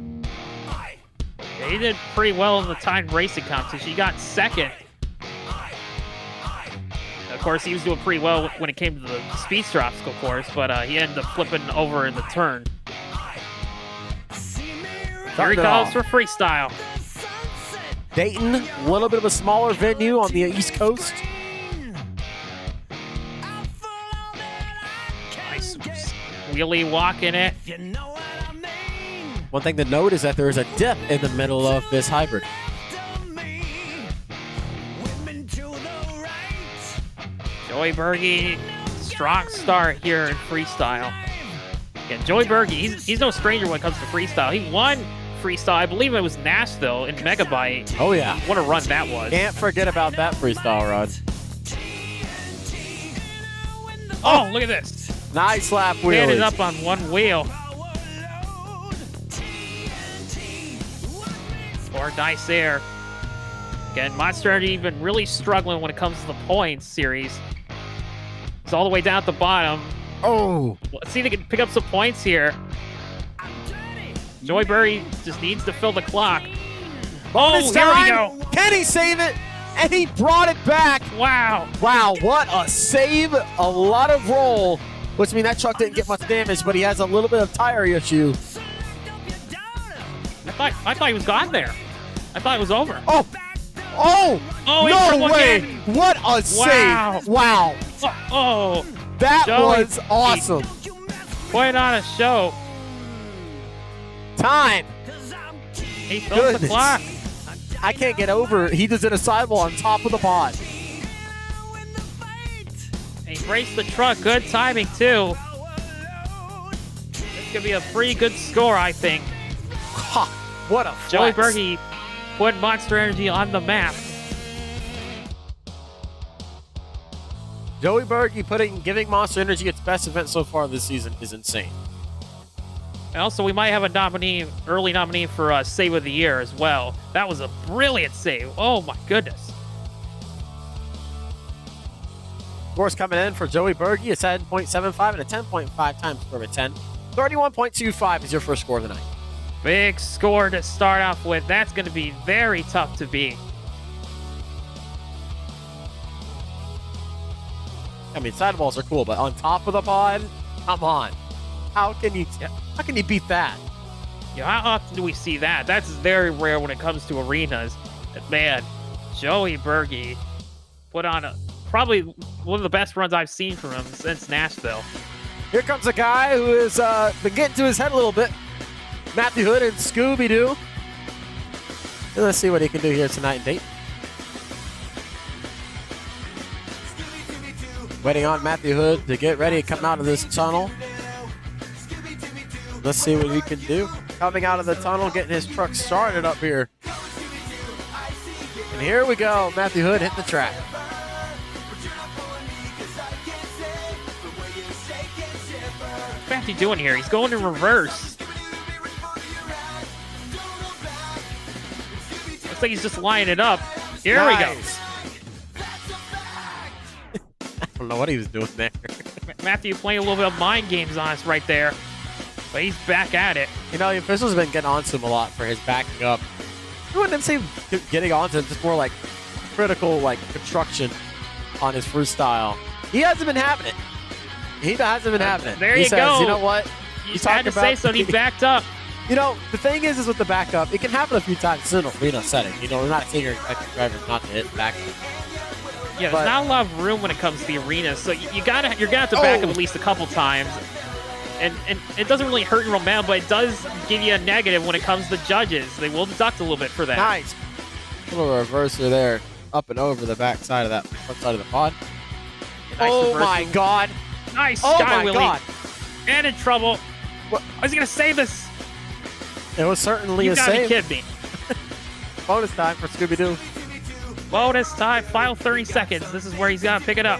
Yeah, he did pretty well in the timed racing competition. He got second. Of course, he was doing pretty well when it came to the speedster obstacle course, but he ended up flipping over in the turn. Here he goes for freestyle. Dayton, a little bit of a smaller venue on the East Coast. Nice wheelie walking it. One thing to note is that there is a dip in the middle of this hybrid. Joey Berge, strong start here in freestyle. Again, Joey Berge, he's no stranger when it comes to freestyle. He won freestyle, I believe it was Nashville in Megabyte. Oh, yeah. What a run that was. Can't forget about that freestyle run. Oh, look at this. Nice lap wheel. Standing up on one wheel. Or nice there. Again, Monster Energy been really struggling when it comes to the points series. It's all the way down at the bottom. Oh. Let's see if they can pick up some points here. Joey Berge just needs to fill the clock. Bonus here we time. go. Can he save it? And he brought it back. Wow. Wow, what a save. A lot of roll, which means that truck didn't get much damage, but he has a little bit of tire issue. I thought he was gone there. I thought it was over. Oh, oh, Oh, he no triple way. again. What a save. Wow. Oh, That Joey was awesome. putting on a show. Time. He filled the Goodness. clock. I can't get over it. He just did a sidewall on top of the pod. And he raced the truck. Good timing, too. This could be a pretty good score, I think. Ha, what a Joey flex. Berge put Monster Energy on the map. Joey Berge giving Monster Energy its best event so far this season is insane. And also, we might have a early nominee for Save of the Year as well. That was a brilliant save. Oh my goodness. Scores coming in for Joey Berge, a 7.75 and a 10.5 times score of a 10. 31.25 is your first score of the night. Big score to start off with. That's going to be very tough to beat. I mean, sidewalls are cool, but on top of the pod, come on. How can you beat that? Yeah, how often do we see that? That's very rare when it comes to arenas. But man, Joey Berge put on probably one of the best runs I've seen from him since Nashville. Here comes a guy who has been getting to his head a little bit. Matthew Hood and Scooby-Doo. And let's see what he can do here tonight in Dayton. Waiting on Matthew Hood to get ready to come out of this tunnel. Let's see what he can do. Coming out of the tunnel, getting his truck started up here. And here we go. Matthew Hood hitting the track. What's Matthew doing here? He's going in reverse. Looks like he's just lining it up. Here we go. I don't know what he was doing there. Matthew playing a little bit of mind games on us right there. But he's back at it. You know, the officials have been getting on to him a lot for his backing up. I wouldn't say getting on to him, just more like critical, like construction on his freestyle. He hasn't been having it. He hasn't been having it. There he you says, go. You know what? You had to say so. He backed up. You know, the thing is with the backup, it can happen a few times in an arena setting. You know, we're not saying you're expecting drivers not to hit back. Yeah, there's But- not a lot of room when it comes to the arena, so you're gonna have to back up at least a couple times. And it doesn't really hurt your momentum, but it does give you a negative when it comes to judges. They will deduct a little bit for that. Nice. A little reverser there, up and over the back side of that front side of the pod. Nice Oh reversal. my God. Nice Oh Sky my Willy. God. And in trouble. What? Is he gonna save this? It was certainly You a gotta be save. kidding me. Bonus time for Scooby-Doo. Bonus time, final 30 seconds. This is where he's gotta pick it up.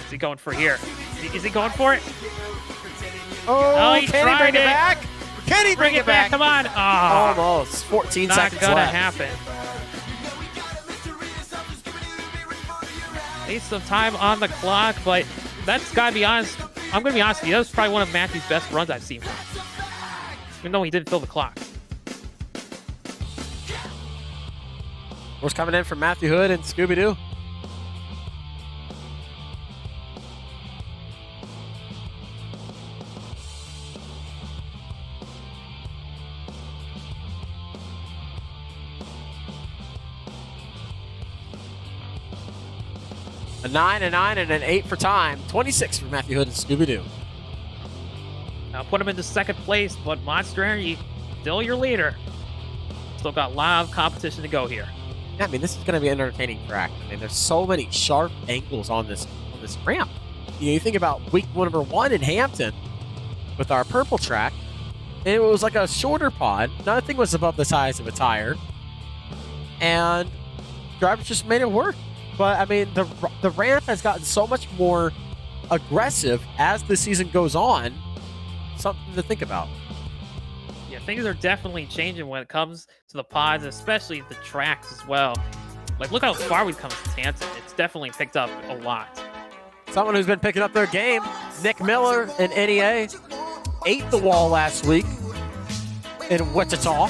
Is he going for here? Is he going for it? Oh, he can he tried bring it it. back? Can he Bring it back, come on. Ah, Almost. 14 not seconds gonna left. happen. Need some time on the clock, but that's gotta be honest. I'm gonna be honest with you. That was probably one of Matthew's best runs I've seen from him. Even though he didn't fill the clock. What's coming in from Matthew Hood and Scooby-Doo? A 9, a 9, and an 8 for time. 26 for Matthew Hood and Scooby-Doo. Now put him into second place, but Monster Energy, still your leader. Still got a lot of competition to go here. Yeah, I mean, this is going to be an entertaining track. I mean, there's so many sharp angles on this ramp. You think about week number 1 in Hampton with our purple track, and it was like a shorter pod. Nothing was above the size of a tire, and drivers just made it work. But I mean, the ramp has gotten so much more aggressive as the season goes on. Something to think about. Yeah, things are definitely changing when it comes to the pods, especially the tracks as well. Like, look how far we've come since Hampton. It's definitely picked up a lot. Someone who's been picking up their game, Nick Miller in NEA, ate the wall last week in Wichita.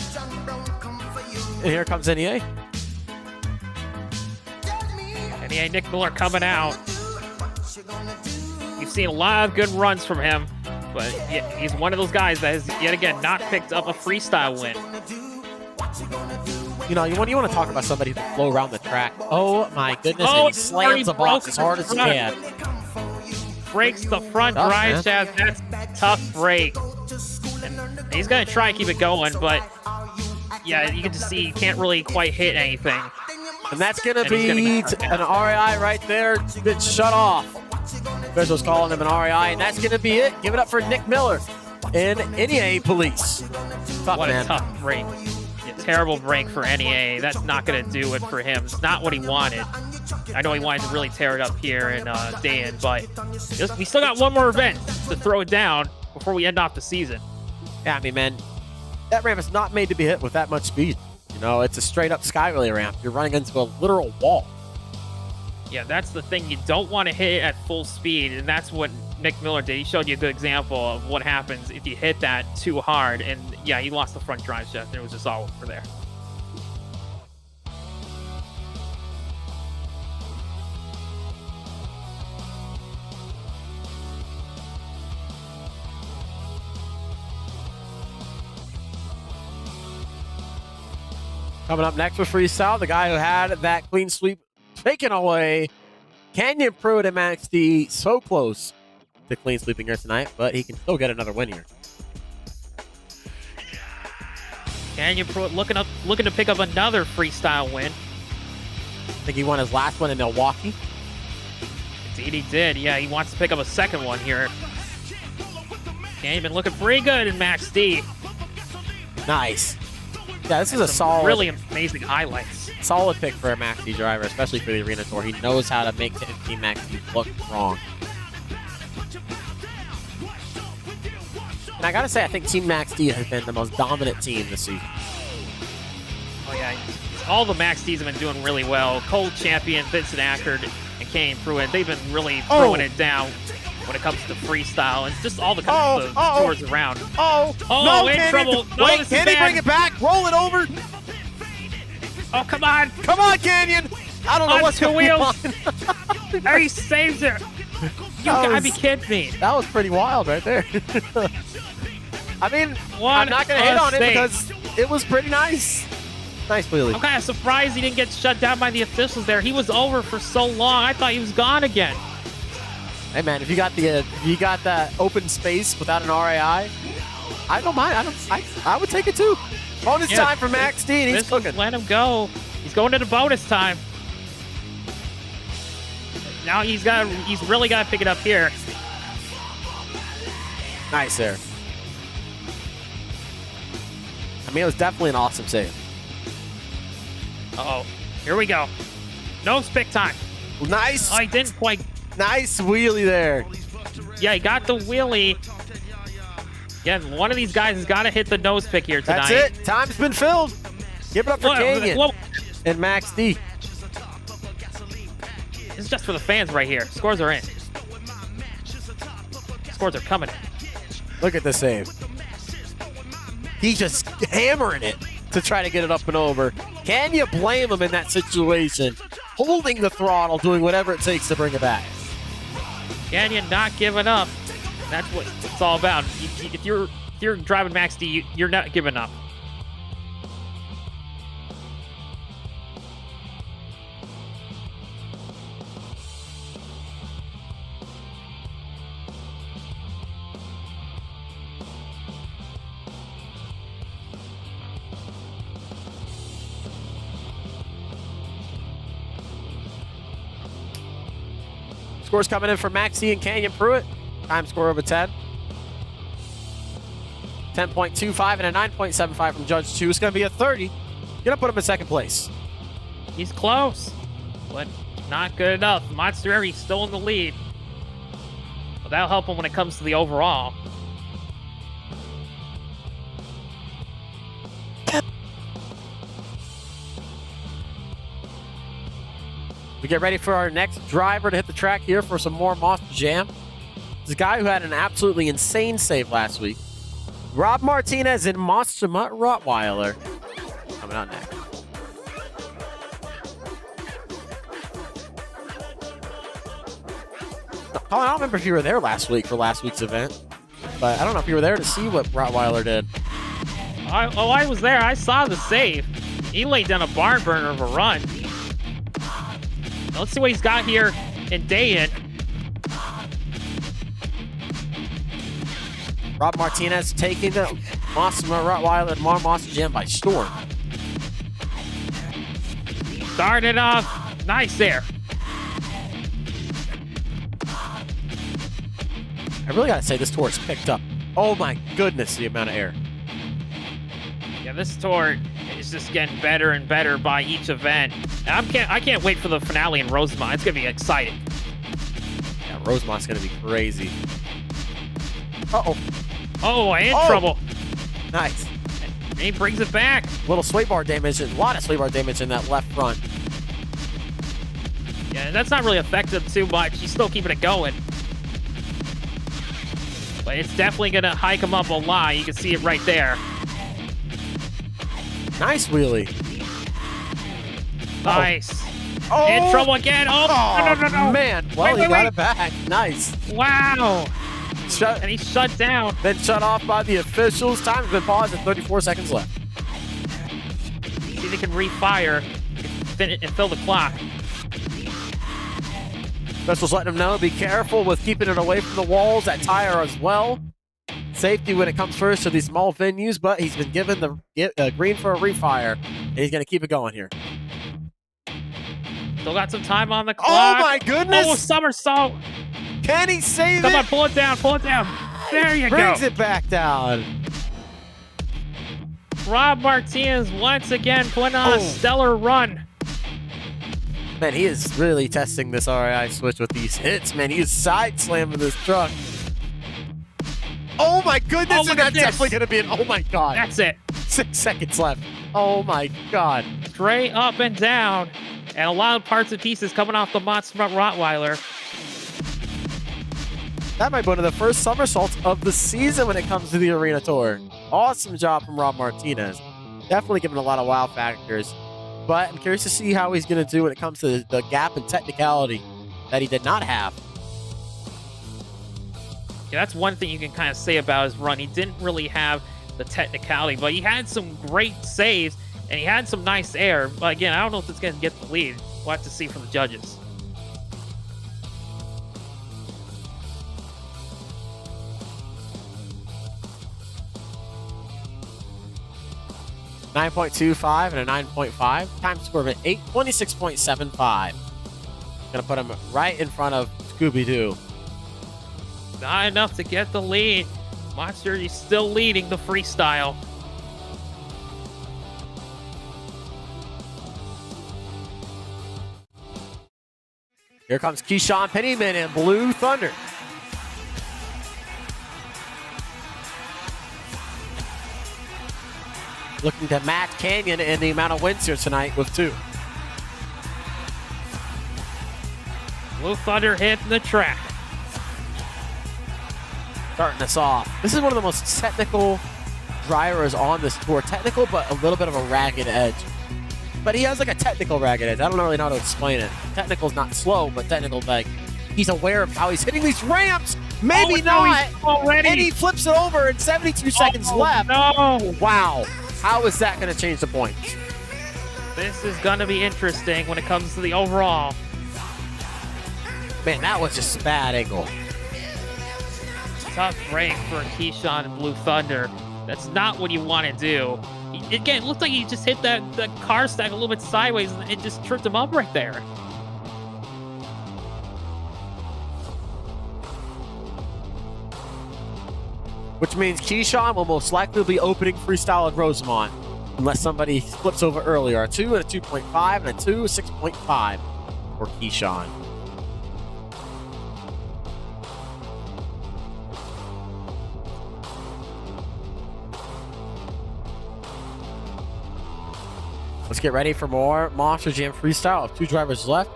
And here comes NEA. NEA Nick Miller coming out. You've seen a lot of good runs from him, but he's one of those guys that has yet again not picked up a freestyle win. You know, when you want to talk about somebody who can flow around the track, oh my goodness, Oh, and he slams the box as hard as he can. Breaks the front Tough, drive man. shaft. That's a tough break. And he's going to try and keep it going, but yeah, you can just see he can't really quite hit anything. And that's going to And he's be gonna get- an RAI right there. It's shut off. Officials calling him an RAI, and that's going to be it. Give it up for Nick Miller in NEA Police. Tough, What man. a tough break. Yeah, terrible break for NEA. That's not going to do it for him. It's not what he wanted. I know he wanted to really tear it up here in Dayton, but we still got one more event to throw it down before we end off the season. Yeah, I mean, man, that ramp is not made to be hit with that much speed. You know, it's a straight-up skyway ramp. You're running into a literal wall. Yeah, that's the thing. You don't want to hit it at full speed, and that's what Nick Miller did. He showed you a good example of what happens if you hit that too hard, and yeah, he lost the front drive shaft, and it was just all over there. Coming up next with freestyle, the guy who had that clean sweep taken away. Canyon Pruitt and Max D so close to clean sweeping here tonight, but he can still get another win here. Canyon Pruitt looking to pick up another freestyle win. I think he won his last one in Milwaukee. Indeed he did. Yeah, he wants to pick up a second one here. Canyon been looking pretty good in Max D. Nice. Yeah, this is a Some solid, really amazing highlights. solid pick for a Max D driver, especially for the Arena Tour. He knows how to make Team Max D look strong. And I gotta say, I think Team Max D has been the most dominant team this season. Oh yeah, all the Max Ds have been doing really well. Cold Champion, Vincent Ackard, and Canyon Pruitt, they've been really throwing it down when it comes to freestyle and just all the tours around. Oh, Oh, no, in can trouble. He, No, wait, this is can he bad. bring it back? Roll it over. Oh, come on. Come on, Canyon. I don't know On what's two going wheels. on. Oh, he saves it. You That gotta was- be kidding me. That was pretty wild right there. I mean, One I'm not going to hit on it mistake. because it was pretty nice. Nice wheelie. I'm kind of surprised he didn't get shut down by the officials there. He was over for so long. I thought he was gone again. Hey man, if you got that open space without an RAI, I don't mind. I would take it too. Bonus time for Max D, and he's cooking. Let him go. He's going to the bonus time. Now he's really got to pick it up here. Nice there. I mean, it was definitely an awesome save. Uh-oh. Here we go. No pick time. Nice. Oh, he didn't quite. Nice wheelie there. Yeah, he got the wheelie. Again, one of these guys has got to hit the nose pick here tonight. That's it. Time's been filled. Give it up for Canyon and Max D. This is just for the fans right here. Scores are in. Scores are coming in. Look at the save. He's just hammering it to try to get it up and over. Can you blame him in that situation? Holding the throttle, doing whatever it takes to bring it back. Canyon not giving up. That's what it's all about. If you're driving Max D, you're not giving up. Scores coming in for Maxie and Canyon Pruitt. Time score over 10. 10.25 and a 9.75 from Judge 2. It's going to be a 30. Gonna put him in second place. He's close, but not good enough. Monstereri still in the lead. But that'll help him when it comes to the overall. We get ready for our next driver to hit the track here for some more Monster Jam. This guy who had an absolutely insane save last week. Rob Martinez and Monster Mutt Rottweiler coming out next. Colin, I don't remember if you were there last week for last week's event, but I don't know if you were there to see what Rottweiler did. I was there. I saw the save. He laid down a barn burner of a run. Now let's see what he's got here in Dayton. Rob Martinez taking the Monster Mutt Rottweiler and Monster Jam by storm. Started off nice there. I really gotta say this tour is picked up. Oh my goodness, the amount of air. Yeah, this tour is just getting better and better by each event. And I can't wait for the finale in Rosemont. It's gonna be exciting. Yeah, Rosemont's gonna be crazy. Uh-oh. Oh, in trouble. Nice. And he brings it back. Little sway bar damage, a lot of sway bar damage in that left front. Yeah, that's not really affected too much. He's still keeping it going. But it's definitely gonna hike him up a lot. You can see it right there. Nice wheelie. Nice. Oh. In trouble again. Oh, no. Man. Well, Wait, he got it back. Nice. Wow. Shut, And he's shut down. then shut off by the officials. Time's been paused at 34 seconds left. See if they can refire and fill the clock. Officials letting him know, be careful with keeping it away from the walls. That tire as well. Safety when it comes first to these small venues, but he's been given the green for a refire, and he's going to keep it going here. Still got some time on the clock. Oh my goodness! Oh, somersault. Can he save Come it? on, pull it down, pull it down. There you Brings go. it back down. Rob Martinez once again putting on a stellar run. Man, he is really testing this RAI switch with these hits, man. He is side slamming this truck. Oh my goodness, Oh, and look at that's this. definitely going to be an oh my god. That's it. 6 seconds left. Oh my god. Straight up and down. And a lot of parts and pieces coming off the Monster Mutt Rottweiler. That might be one of the first somersaults of the season when it comes to the arena tour. Awesome job from Rob Martinez. Definitely giving a lot of wow factors. But I'm curious to see how he's going to do when it comes to the gap and technicality that he did not have. Yeah, that's one thing you can kind of say about his run. He didn't really have the technicality, but he had some great saves. And he had some nice air, but again, I don't know if it's going to get the lead. We'll have to see from the judges. .25 and a 9.5. Time score of an 8:26.75. Gonna put him right in front of Scooby-Doo. Not enough to get the lead. Monster, he's still leading the freestyle. Here comes Keyshawn Pennyman and Blue Thunder. Looking to Matt Canyon in the amount of wins here tonight with 2. Blue Thunder hitting the track. Starting us off. This is one of the most technical drivers on this tour. Technical, but a little bit of a ragged edge. But he has like a technical ragged edge. I don't really know how to explain it. Technical's not slow, but technical, like, he's aware of how he's hitting these ramps. Maybe not. Already. And he flips it over in 72 seconds left. No. Wow. How is that going to change the points? This is going to be interesting when it comes to the overall. Man, that was just a bad angle. Tough break for Keyshawn and Blue Thunder. That's not what you want to do. Again, it looked like he just hit that car stack a little bit sideways and it just tripped him up right there. Which means Keyshawn will most likely be opening freestyle at Rosemont. Unless somebody flips over earlier. A 2 and a 2.5 and a 2, 6.5 for Keyshawn. Let's get ready for more Monster Jam Freestyle of 2 drivers left.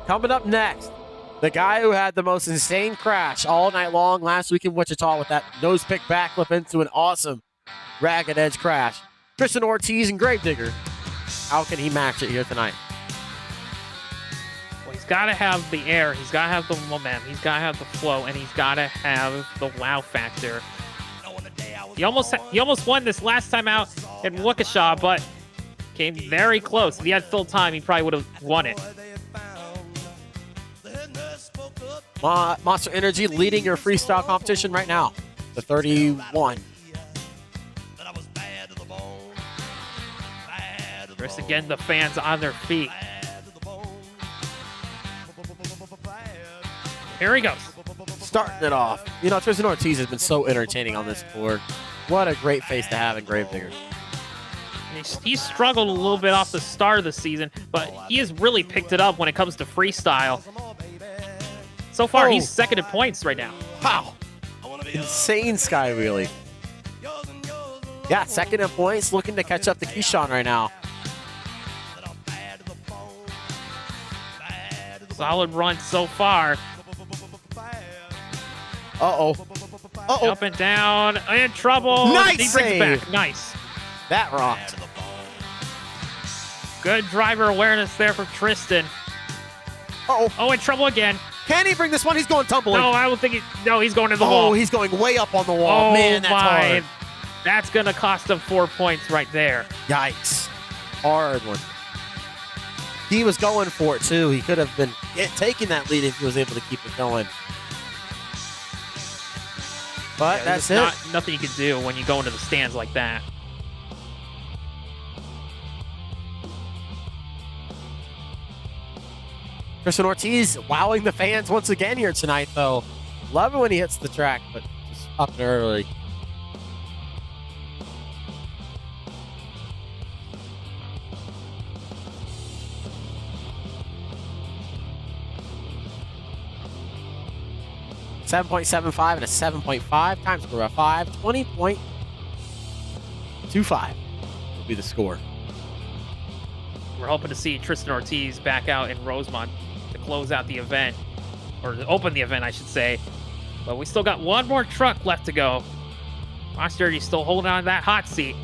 Coming up next, the guy who had the most insane crash all night long last week in Wichita with that nose pick backflip into an awesome ragged edge crash. Tristan Ortiz and Gravedigger. How can he match it here tonight? Well, he's got to have the air. He's got to have the momentum. He's got to have the flow, and he's got to have the wow factor. He almost won this last time out in Waukesha, but came very close. If he had full time, he probably would have won it. Monster Energy leading your freestyle competition right now. The 31. Chris, again, the fans on their feet. Here he goes. Starting it off. You know, Tristan Ortiz has been so entertaining on this tour. What a great face to have in Gravedigger. He's struggled a little bit off the start of the season, but he has really picked it up when it comes to freestyle. So far, he's second in points right now. Wow. Insane sky wheelie. Yeah, second in points, looking to catch up to Keyshawn right now. Solid run so far. Uh-oh. Uh-oh. Up and down, in trouble. Nice He brings save. it back. Nice. That rocked. Good driver awareness there from Tristan. Uh-oh. Oh, in trouble again. Can he bring this one? He's going tumbling. No, I don't think he's going to the wall. Oh, he's going way up on the wall. Oh, Man, that's hard. That's going to cost him 4 points right there. Yikes. Hard one. He was going for it, too. He could have been taking that lead if he was able to keep it going. But that's it. Nothing you can do when you go into the stands like that. Tristan Ortiz wowing the fans once again here tonight, though. Love it when he hits the track, but just up and early. .75 and a 7.5 times score of 5. 20.25 will be the score. We're hoping to see Tristan Ortiz back out in Rosemont to close out the event, or to open the event, I should say. But we still got one more truck left to go. Monster Energy still holding on to that hot seat.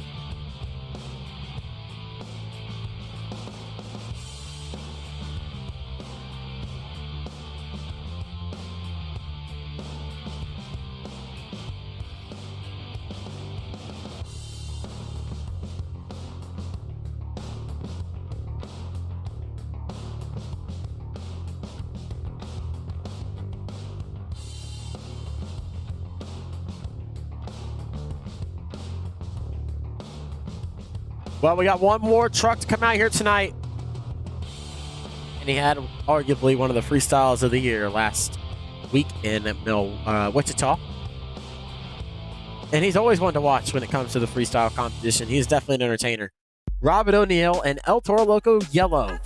Well, we got one more truck to come out here tonight. And he had arguably one of the freestyles of the year last week in Wichita. And he's always one to watch when it comes to the freestyle competition. He's definitely an entertainer. Robert O'Neill and El Toro Loco Yellow.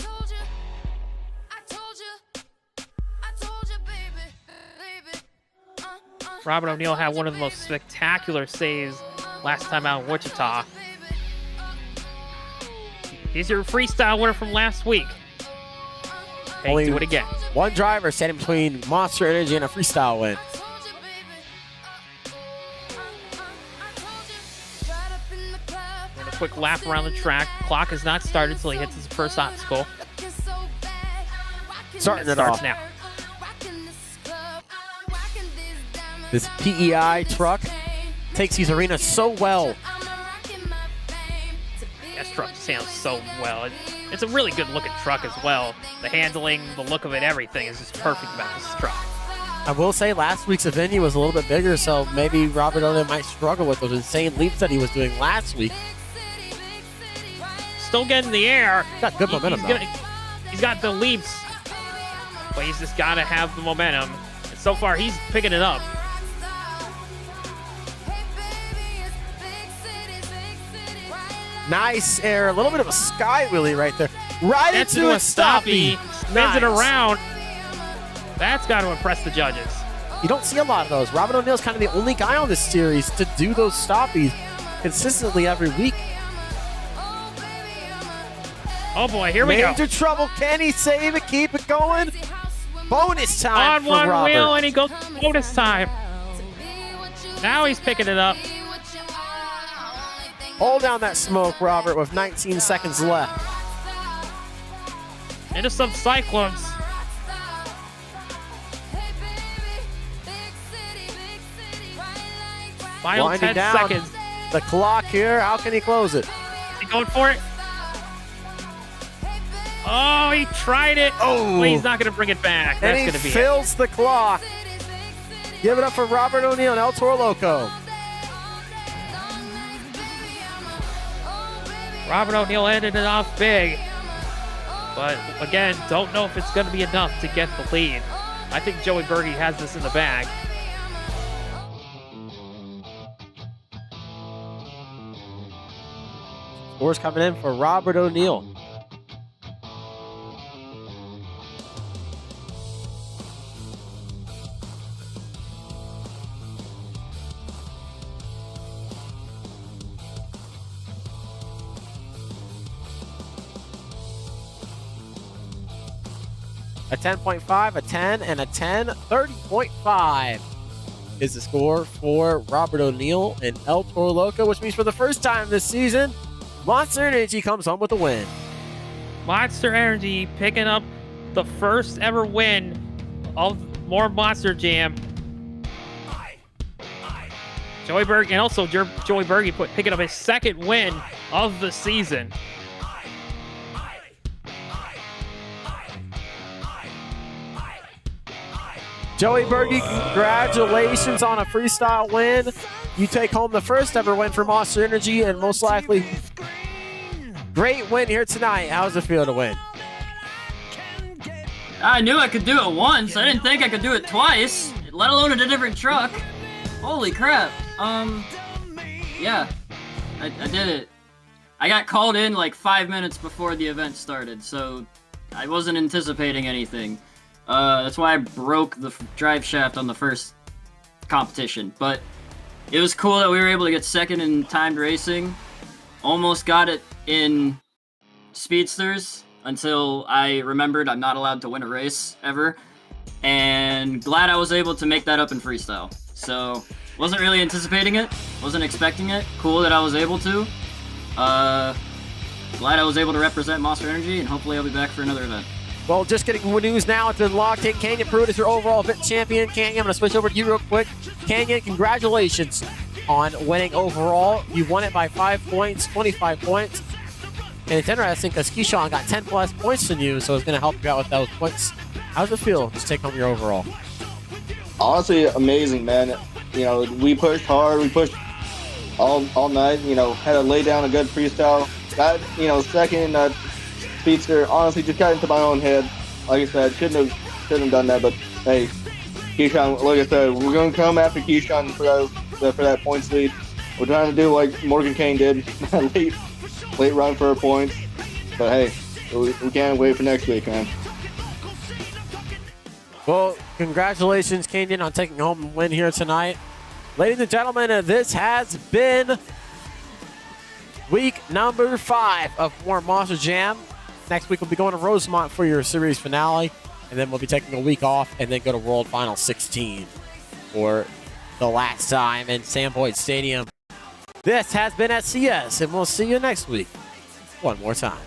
Robert O'Neill had one of the most spectacular saves last time out in Wichita. He's your freestyle winner from last week. Hey, do it again. One driver standing between Monster Energy and a freestyle win. And a quick lap around the track. Clock has not started until he hits his first obstacle. Starting it Starts off. now. This PEI truck takes these arenas so well. This truck sounds so well. It's a really good looking truck as well. The handling, the look of it, everything is just perfect about this truck. I will say last week's event was a little bit bigger, so maybe Robert O'Neill might struggle with those insane leaps that he was doing last week. Still getting the air. Got good momentum, He's got the leaps, but he's just got to have the momentum. And so far, he's picking it up. Nice air, a little bit of a sky wheelie right there. Right That's into a stoppie. stoppie. Spins it Nice. around. That's got to impress the judges. You don't see a lot of those. Robert O'Neill's kind of the only guy on this series to do those stoppies consistently every week. Oh boy, here we go. Major trouble. Can he save it? Keep it going. Bonus time On for one Robert. wheel, and he goes bonus time. Now he's picking it up. Hold down that smoke, Robert, with 19 seconds left. Into some cyclones. Final Winding 10 down. seconds. The clock here. How can he close it? He going for it? Oh, he tried it. Oh. But he's not going to bring it back. And That's he going to be it. fills the clock. Give it up for Robert O'Neill and El Toro Loco. Robert O'Neill ended it off big. But again, don't know if it's going to be enough to get the lead. I think Joey Berge has this in the bag. Scores coming in for Robert O'Neill. A 10.5, a 10, and a 10. 30.5 is the score for Robert O'Neill and El Toro Loco, which means for the first time this season, Monster Energy comes home with a win. Monster Energy picking up the first ever win of more Monster Jam. Joey Berge, and also Joey Berge picking up his second win of the season. Joey Berge, congratulations on a freestyle win. You take home the first ever win for Monster Energy, and most likely, great win here tonight. How's it feel to win? I knew I could do it once. I didn't think I could do it twice, let alone in a different truck. Holy crap. Yeah, I did it. I got called in like 5 minutes before the event started, so I wasn't anticipating anything. That's why I broke the drive shaft on the first competition. But it was cool that we were able to get second in timed racing. Almost got it in speedsters until I remembered I'm not allowed to win a race ever. And glad I was able to make that up in freestyle. So wasn't really anticipating it, wasn't expecting it. Cool that I was able to. Glad I was able to represent Monster Energy, and hopefully I'll be back for another event. Well, just getting news now. It's been locked in. Canyon Pruitt is your overall event champion. Canyon, I'm going to switch over to you real quick. Canyon, congratulations on winning overall. You won it by 5 points, 25 points. And it's interesting because Keyshawn got 10 plus points than you, so it's going to help you out with those points. How's it feel to take home your overall? Honestly, amazing, man. You know, we pushed hard. We pushed all night. You know, had to lay down a good freestyle. That, second in that speedster, honestly, just got into my own head. Like I said, shouldn't have done that. But hey, Keyshawn, like I said, we're going to come after Keyshawn for that points lead. We're trying to do like Morgan Kane did, late run for a point. But hey, we can't wait for next week, man. Well, congratulations, Kenyon, on taking home a win here tonight. Ladies and gentlemen, this has been week number 5 of More Monster Jam. Next week, we'll be going to Rosemont for your series finale, and then we'll be taking a week off and then go to World Final 16 for the last time in Sam Boyd Stadium. This has been SCS, and we'll see you next week one more time.